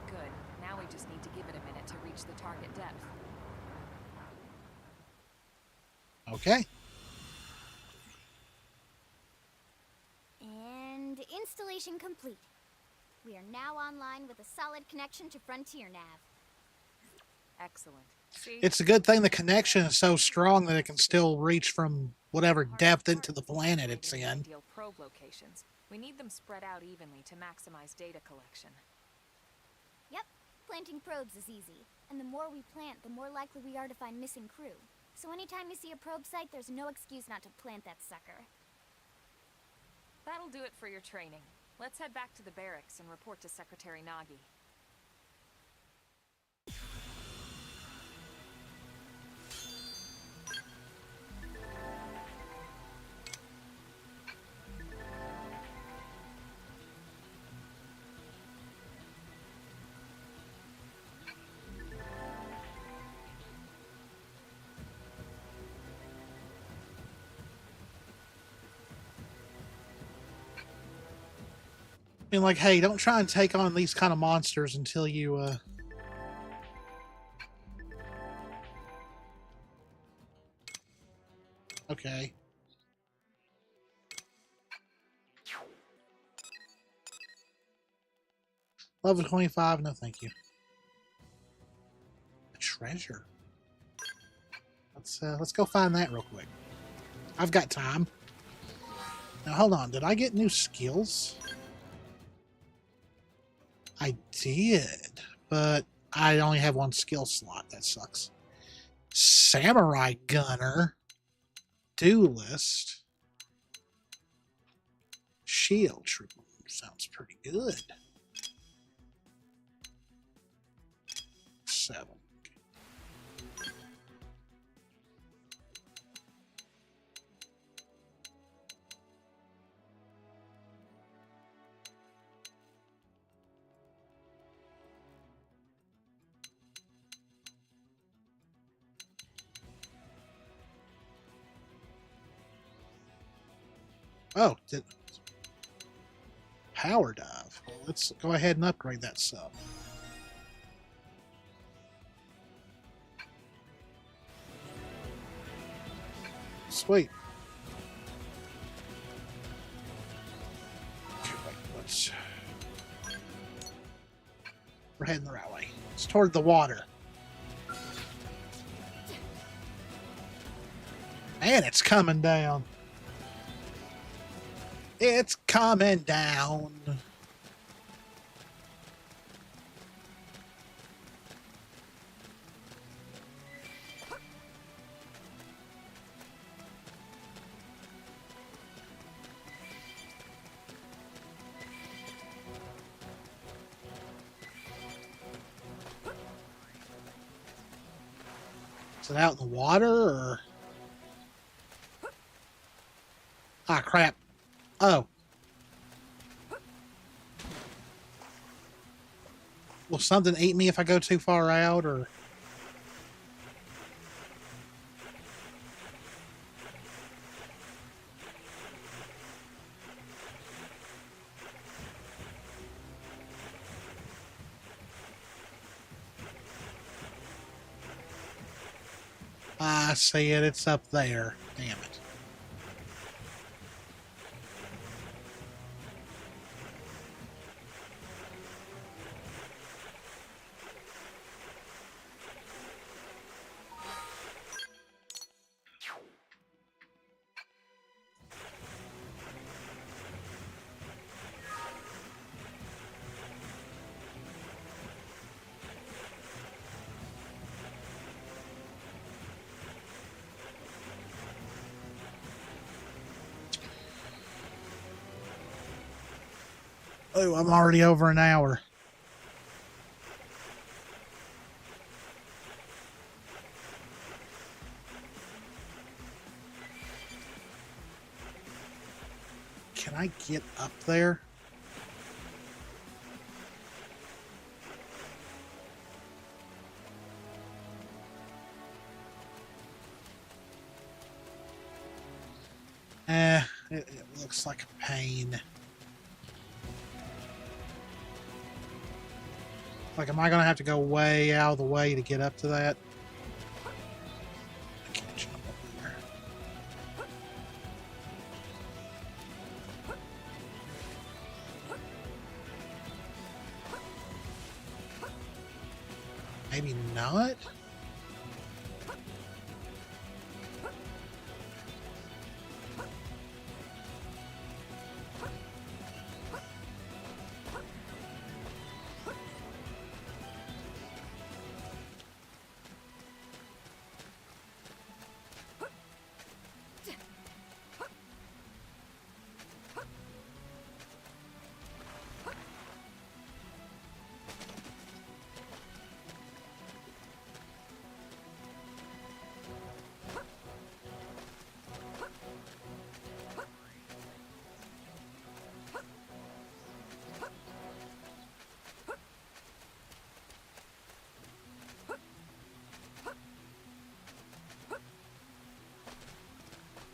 Good. Now we just need to give it a minute to reach the target depth. Okay. And installation complete. We are now online with a solid connection to Frontier Nav. Excellent. See? It's a good thing the connection is so strong that it can still reach from whatever depth into the planet it's in. Ideal probe locations. We need them spread out evenly to maximize data collection. Yep, planting probes is easy. And the more we plant, the more likely we are to find missing crew. So anytime you see a probe site, there's no excuse not to plant that sucker. That'll do it for your training. Let's head back to the barracks and report to Secretary Nagi. I mean, like, hey, don't try and take on these kind of monsters until you, Okay. Level 25, no thank you. A treasure. Let's go find that real quick. I've got time. Now, hold on. Did I get new skills? I did, but I only have one skill slot. That sucks. Samurai Gunner. Duelist. Shield Trooper. Sounds pretty good. 7. Oh, power dive. Well, let's go ahead and upgrade that sub. Sweet. Okay, wait, we're heading the right way. It's toward the water. Man, it's coming down. It's coming down. Is it out in the water or? Ah, crap. Oh. Will something eat me if I go too far out or? I see it. It's up there. Damn it. Oh, I'm already over an hour. Can I get up there? It looks like a pain. Like, am I going to have to go way out of the way to get up to that? I can't jump up there. Maybe not?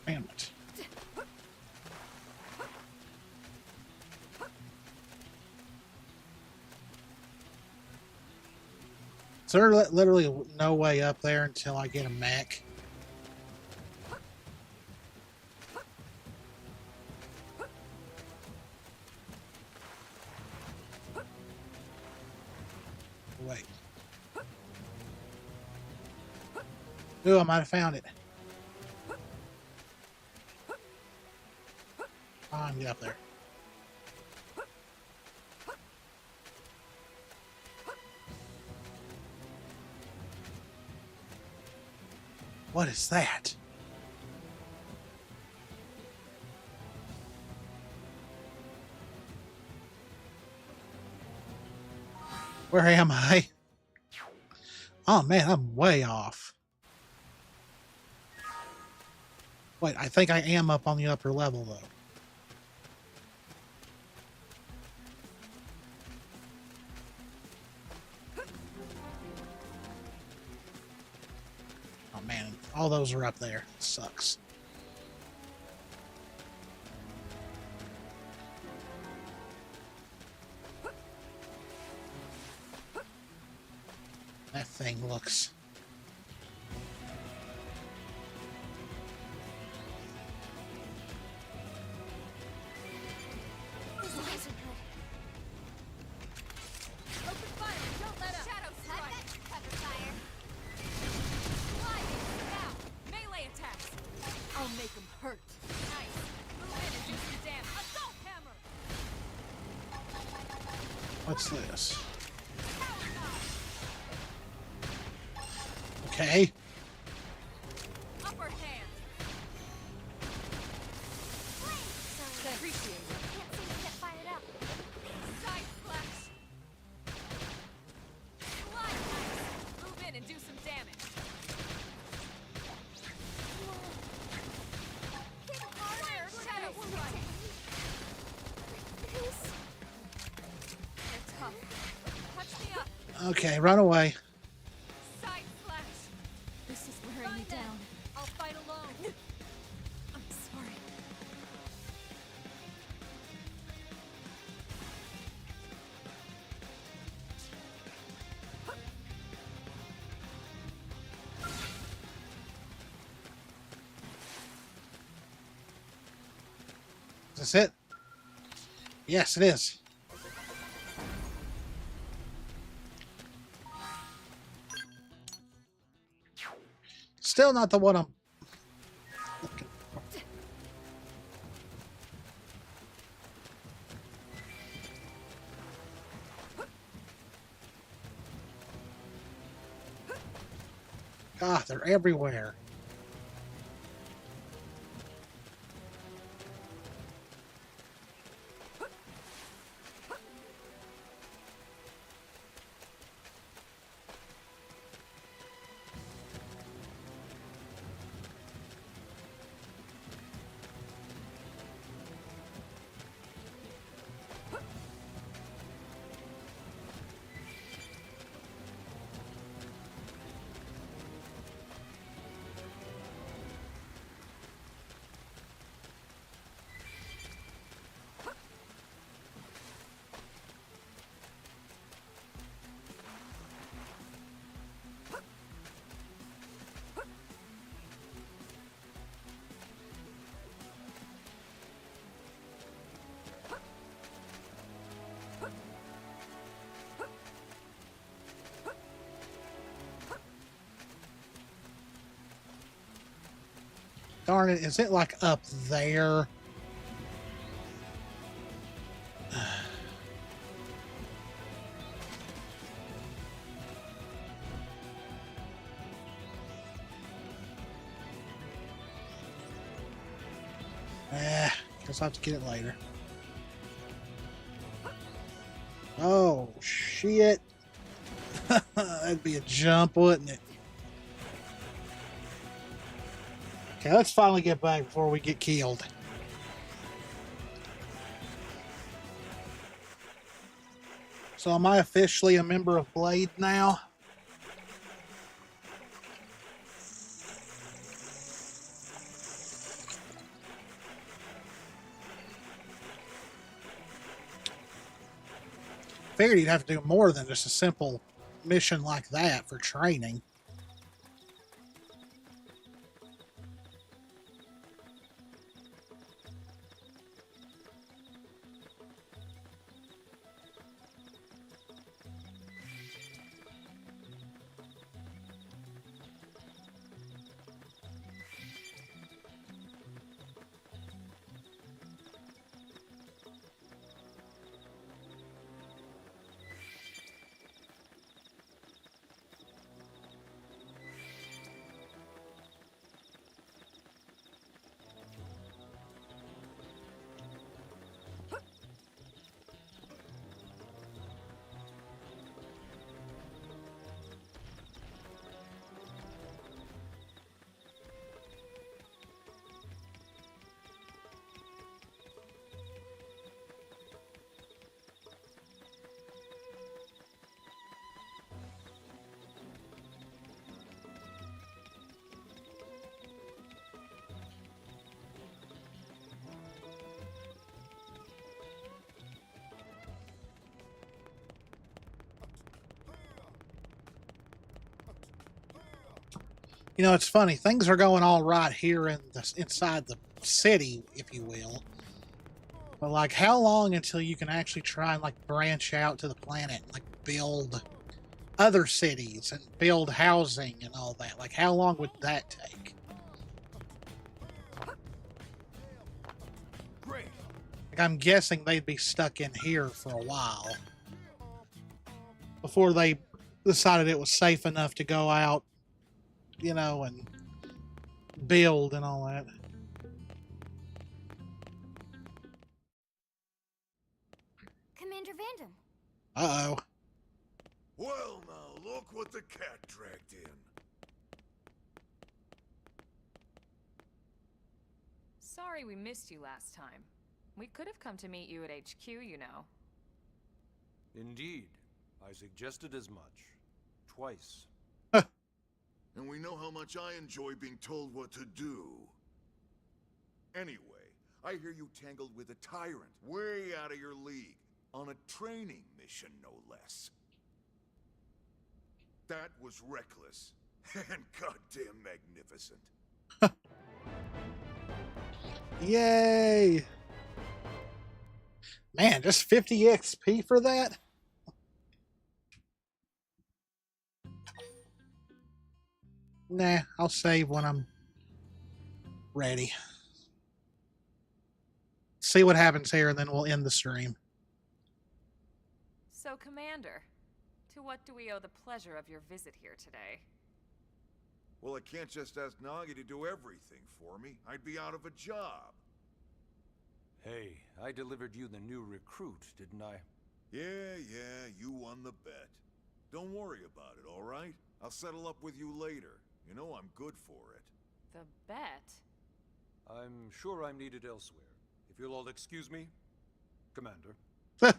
Damn it. Is there literally no way up there until I get a mech? Wait. Ooh, I might have found it. I can get up there. What is that? Where am I? Oh man, I'm way off. Wait, I think I am up on the upper level though. Oh man, all those are up there. It sucks. That thing looks... These guys are good. Open fire! Don't let up! Shadow strike! Cover fire. Sliding! Now! Melee attacks! I'll make them hurt. Nice! Move in and do some damage. Assault hammer! What's this? Power knife! Okay. Upper hand! Sorry, Appreciate it. can't seem to get fired up. Side splash! Slide knife! Move in and do some damage. Okay, run away. Side slash. This is wearing me Fine then. down. I'll fight alone. I'm sorry. Is this it? Yes, it is. Still not the one I'm looking for. God, they're everywhere. Darn it, is it like up there? Guess I'll have to get it later. Oh, shit. That'd be a jump, wouldn't it? Okay, let's finally get back before we get killed. So am I officially a member of Blade now? Figured you'd have to do more than just a simple mission like that for training. You know, it's funny. Things are going all right here in the inside the city, if you will. But like, how long until you can actually try and like branch out to the planet, and, like build other cities and build housing and all that? Like, how long would that take? Great. Like, I'm guessing they'd be stuck in here for a while before they decided it was safe enough to go out, you know, and build and all that. Commander Vandam. Uh-oh. Well, now look what the cat dragged in. Sorry we missed you last time. We could have come to meet you at HQ, you know. Indeed. I suggested as much. Twice. And we know how much I enjoy being told what to do. Anyway, I hear you tangled with a tyrant, way out of your league, on a training mission, no less. That was reckless, and goddamn magnificent. Yay! Man, just 50 XP for that? Nah, I'll save when I'm ready. See what happens here, and then we'll end the stream. So, Commander, to what do we owe the pleasure of your visit here today? Well, I can't just ask Nagi to do everything for me. I'd be out of a job. Hey, I delivered you the new recruit, didn't I? Yeah, you won the bet. Don't worry about it, all right? I'll settle up with you later. You know I'm good for it. The bet? I'm sure I'm needed elsewhere. If you'll all excuse me, Commander. Well,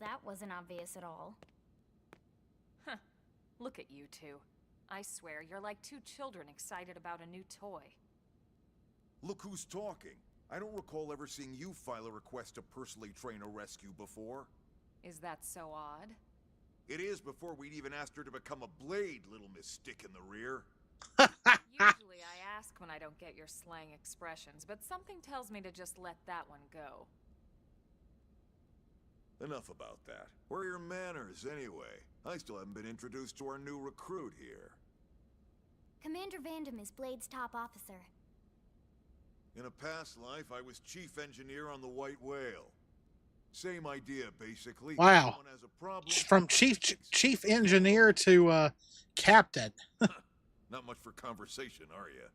that wasn't obvious at all. Huh. Look at you two. I swear, you're like two children excited about a new toy. Look who's talking. I don't recall ever seeing you file a request to personally train a rescue before. Is that so odd? It is before we'd even asked her to become a blade, little Miss Stick in the Rear. Usually I ask when I don't get your slang expressions, but something tells me to just let that one go. Enough about that. Where are your manners, anyway? I still haven't been introduced to our new recruit here. Commander Vandam is Blade's top officer. In a past life, I was chief engineer on the White Whale. Same idea, basically. Wow. Someone has a problem. From chief engineer to captain. Not much for conversation, are you?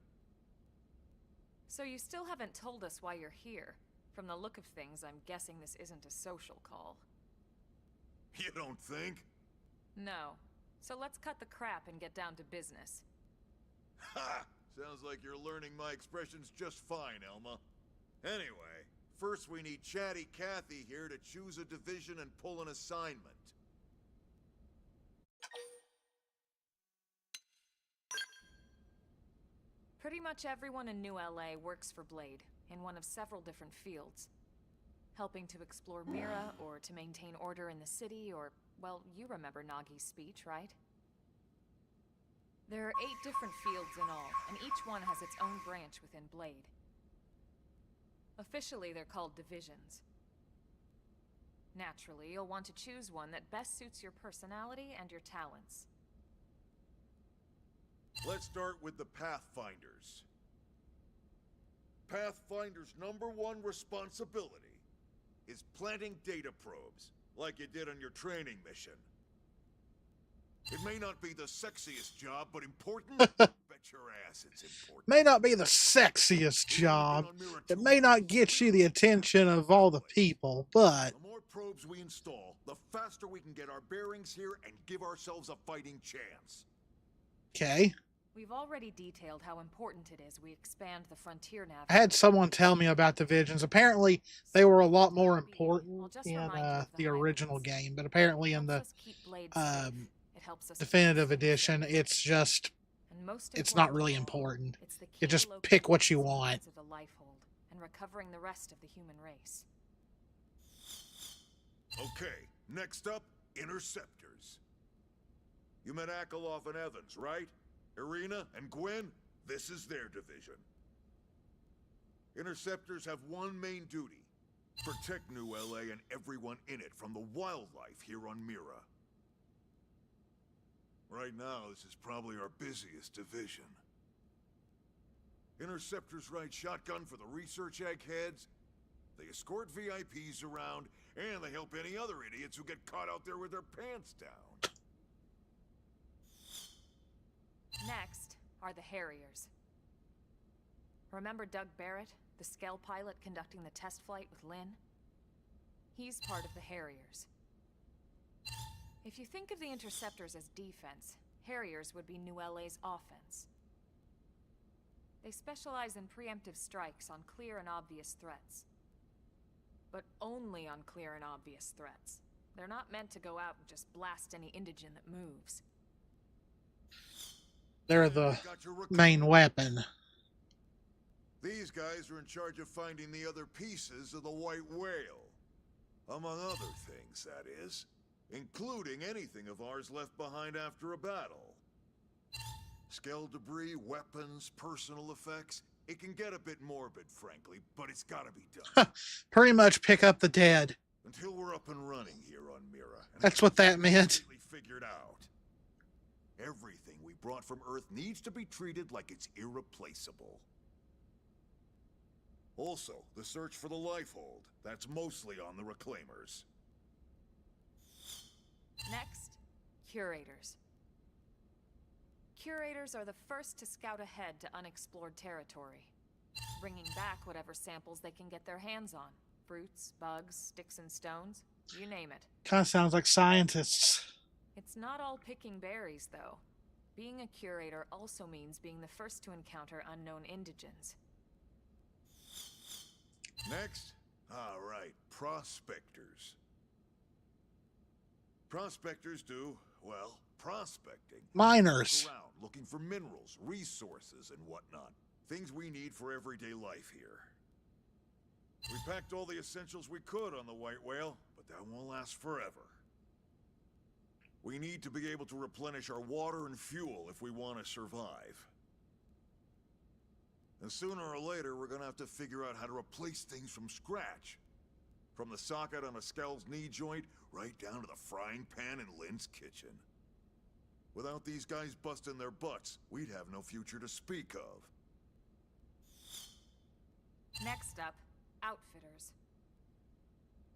So you still haven't told us why you're here. From the look of things, I'm guessing this isn't a social call. You don't think? No. So let's cut the crap and get down to business. Ha! Sounds like you're learning my expressions just fine, Elma. Anyway, first we need Chatty Cathy here to choose a division and pull an assignment. Pretty much everyone in New LA works for Blade, in one of several different fields. Helping to explore Mira, or to maintain order in the city, or, well, you remember Nagi's speech, right? There are 8 different fields in all, and each one has its own branch within Blade. Officially, they're called divisions. Naturally, you'll want to choose one that best suits your personality and your talents. Let's start with the Pathfinders. Pathfinder's #1 responsibility is planting data probes, like you did on your training mission. It may not be the sexiest job, but important? Bet your ass it's important. May not be the sexiest job. It may not get you the attention of all the people, but... The more probes we install, the faster we can get our bearings here and give ourselves a fighting chance. Okay. We've already detailed how important it is we expand the frontier nav. I had someone tell me about divisions. Apparently, they were a lot more important in the original game, but apparently in the definitive edition, it's just, it's not really important. You just pick what you want. And recovering the rest of the human race. Okay, next up, Interceptors. You met Akeloff and Evans, right? Irina and Gwen, this is their division. Interceptors have one main duty: protect New LA and everyone in it from the wildlife here on Mira. Right now, this is probably our busiest division. Interceptors ride shotgun for the research eggheads, they escort VIPs around, and they help any other idiots who get caught out there with their pants down. Next are the Harriers. Remember Doug Barrett, the Skell pilot conducting the test flight with Lynn? He's part of the Harriers. If you think of the Interceptors as defense, Harriers would be New LA's offense. They specialize in preemptive strikes on clear and obvious threats, but only on clear and obvious threats. They're not meant to go out and just blast any indigent that moves. They're the main weapon. These guys are in charge of finding the other pieces of the White Whale. Among other things, that is. Including anything of ours left behind after a battle. Skell debris, weapons, personal effects. It can get a bit morbid, frankly, but it's gotta be done. Pretty much pick up the dead. Until we're up and running here on Mira. And That's what that meant. completely figured out. Everything we brought from Earth needs to be treated like it's irreplaceable. Also, the search for the Lifehold. That's mostly on the Reclaimers. Next, curators. Curators are the first to scout ahead to unexplored territory, bringing back whatever samples they can get their hands on. Fruits, bugs, sticks and stones, you name it. Kind of sounds like scientists. It's not all picking berries, though. Being a curator also means being the first to encounter unknown indigents. Next, alright, prospectors. Prospectors do, well, prospecting. Miners. Look around, looking for minerals, resources, and whatnot. Things we need for everyday life here. We packed all the essentials we could on the White Whale, but that won't last forever. We need to be able to replenish our water and fuel if we want to survive. And sooner or later, we're gonna have to figure out how to replace things from scratch. From the socket on a Skell's knee joint, right down to the frying pan in Lynn's kitchen. Without these guys busting their butts, we'd have no future to speak of. Next up, outfitters.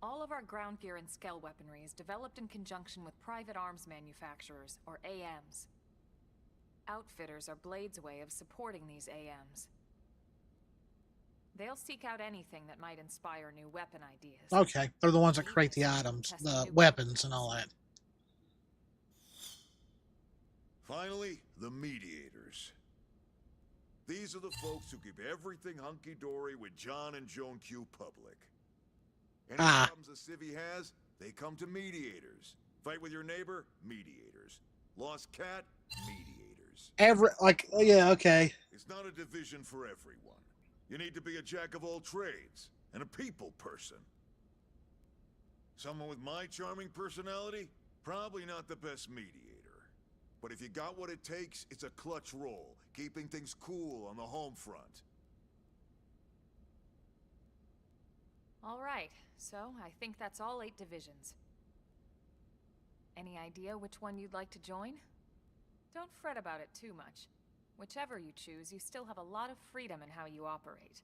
All of our ground gear and Skell weaponry is developed in conjunction with private arms manufacturers, or AMs. Outfitters are Blade's way of supporting these AMs. They'll seek out anything that might inspire new weapon ideas. Okay, they're the ones that create the items, the weapons and all that. Finally, the mediators. These are the folks who keep everything hunky-dory with John and Joan Q public. Any problems a civvy has, they come to mediators. Fight with your neighbor, mediators. Lost cat, mediators. Yeah, okay. It's not a division for everyone. You need to be a jack of all trades, and a people person. Someone with my charming personality? Probably not the best mediator. But if you got what it takes, it's a clutch role, keeping things cool on the home front. All right, so I think that's all 8 divisions. Any idea which one you'd like to join? Don't fret about it too much. Whichever you choose, you still have a lot of freedom in how you operate.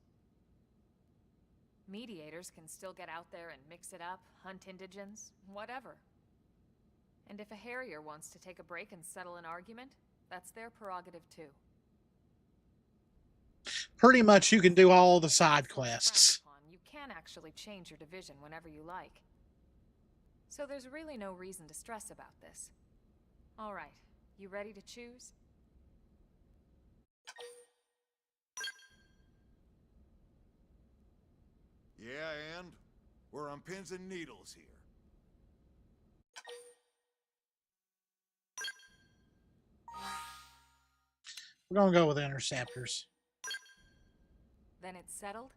Mediators can still get out there and mix it up, hunt indigents, whatever. And if a Harrier wants to take a break and settle an argument, that's their prerogative too. Pretty much you can do all the side quests. You can actually change your division whenever you like. So there's really no reason to stress about this. All right, you ready to choose? Yeah, and? We're on pins and needles here. We're gonna go with interceptors. Then it's settled?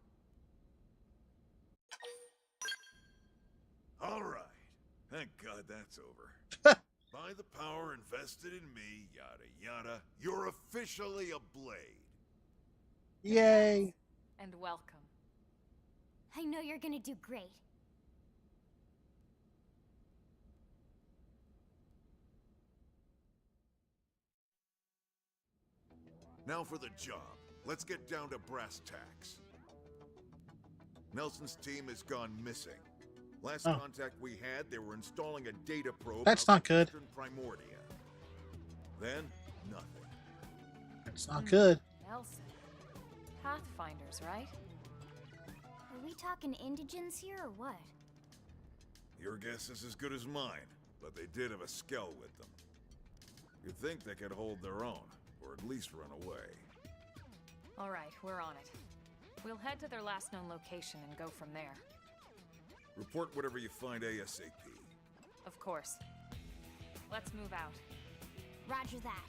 All right. Thank God that's over. By the power invested in me, yada yada, you're officially a Blade. Yay. And welcome. I know you're gonna do great. Now for the job. Let's get down to brass tacks. Nelson's team has gone missing. Last contact we had, they were installing a data probe. That's not good. Primordia. Then, nothing. That's not good. Nelson. Pathfinders, right? Are we talking indigents here or what? Your guess is as good as mine, but they did have a Skell with them. You'd think they could hold their own, or at least run away. All right, we're on it. We'll head to their last known location and go from there. Report whatever you find ASAP. Of course. Let's move out. Roger that.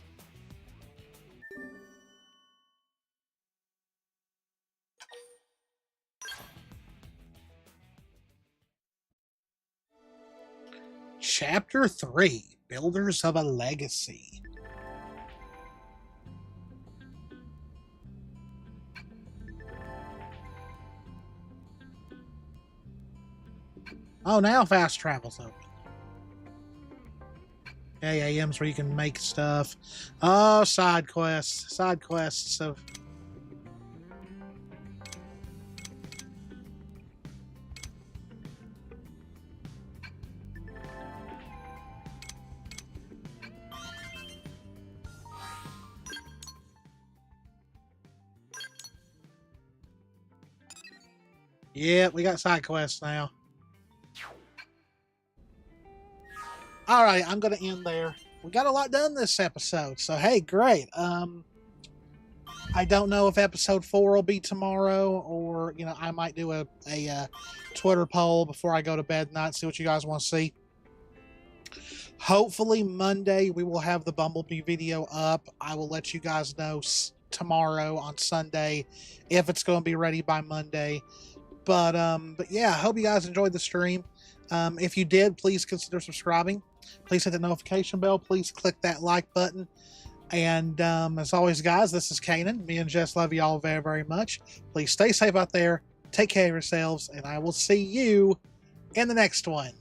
Chapter 3, Builders of a Legacy. Oh, now fast travel's open. AAM's where you can make stuff. Oh, side quests. Side quests of... Yeah, we got side quests now. All right, I'm going to end there. We got a lot done this episode, so hey, great. I don't know if episode 4 will be tomorrow, or I might do a Twitter poll before I go to bed tonight, see what you guys want to see. Hopefully Monday we will have the Bumblebee video up. I will let you guys know tomorrow on Sunday if it's going to be ready by Monday. But yeah, I hope you guys enjoyed the stream. If you did, please consider subscribing. Please hit the notification bell. Please click that like button. And as always, guys, this is Canaan. Me and Jess love you all very, very much. Please stay safe out there. Take care of yourselves. And I will see you in the next one.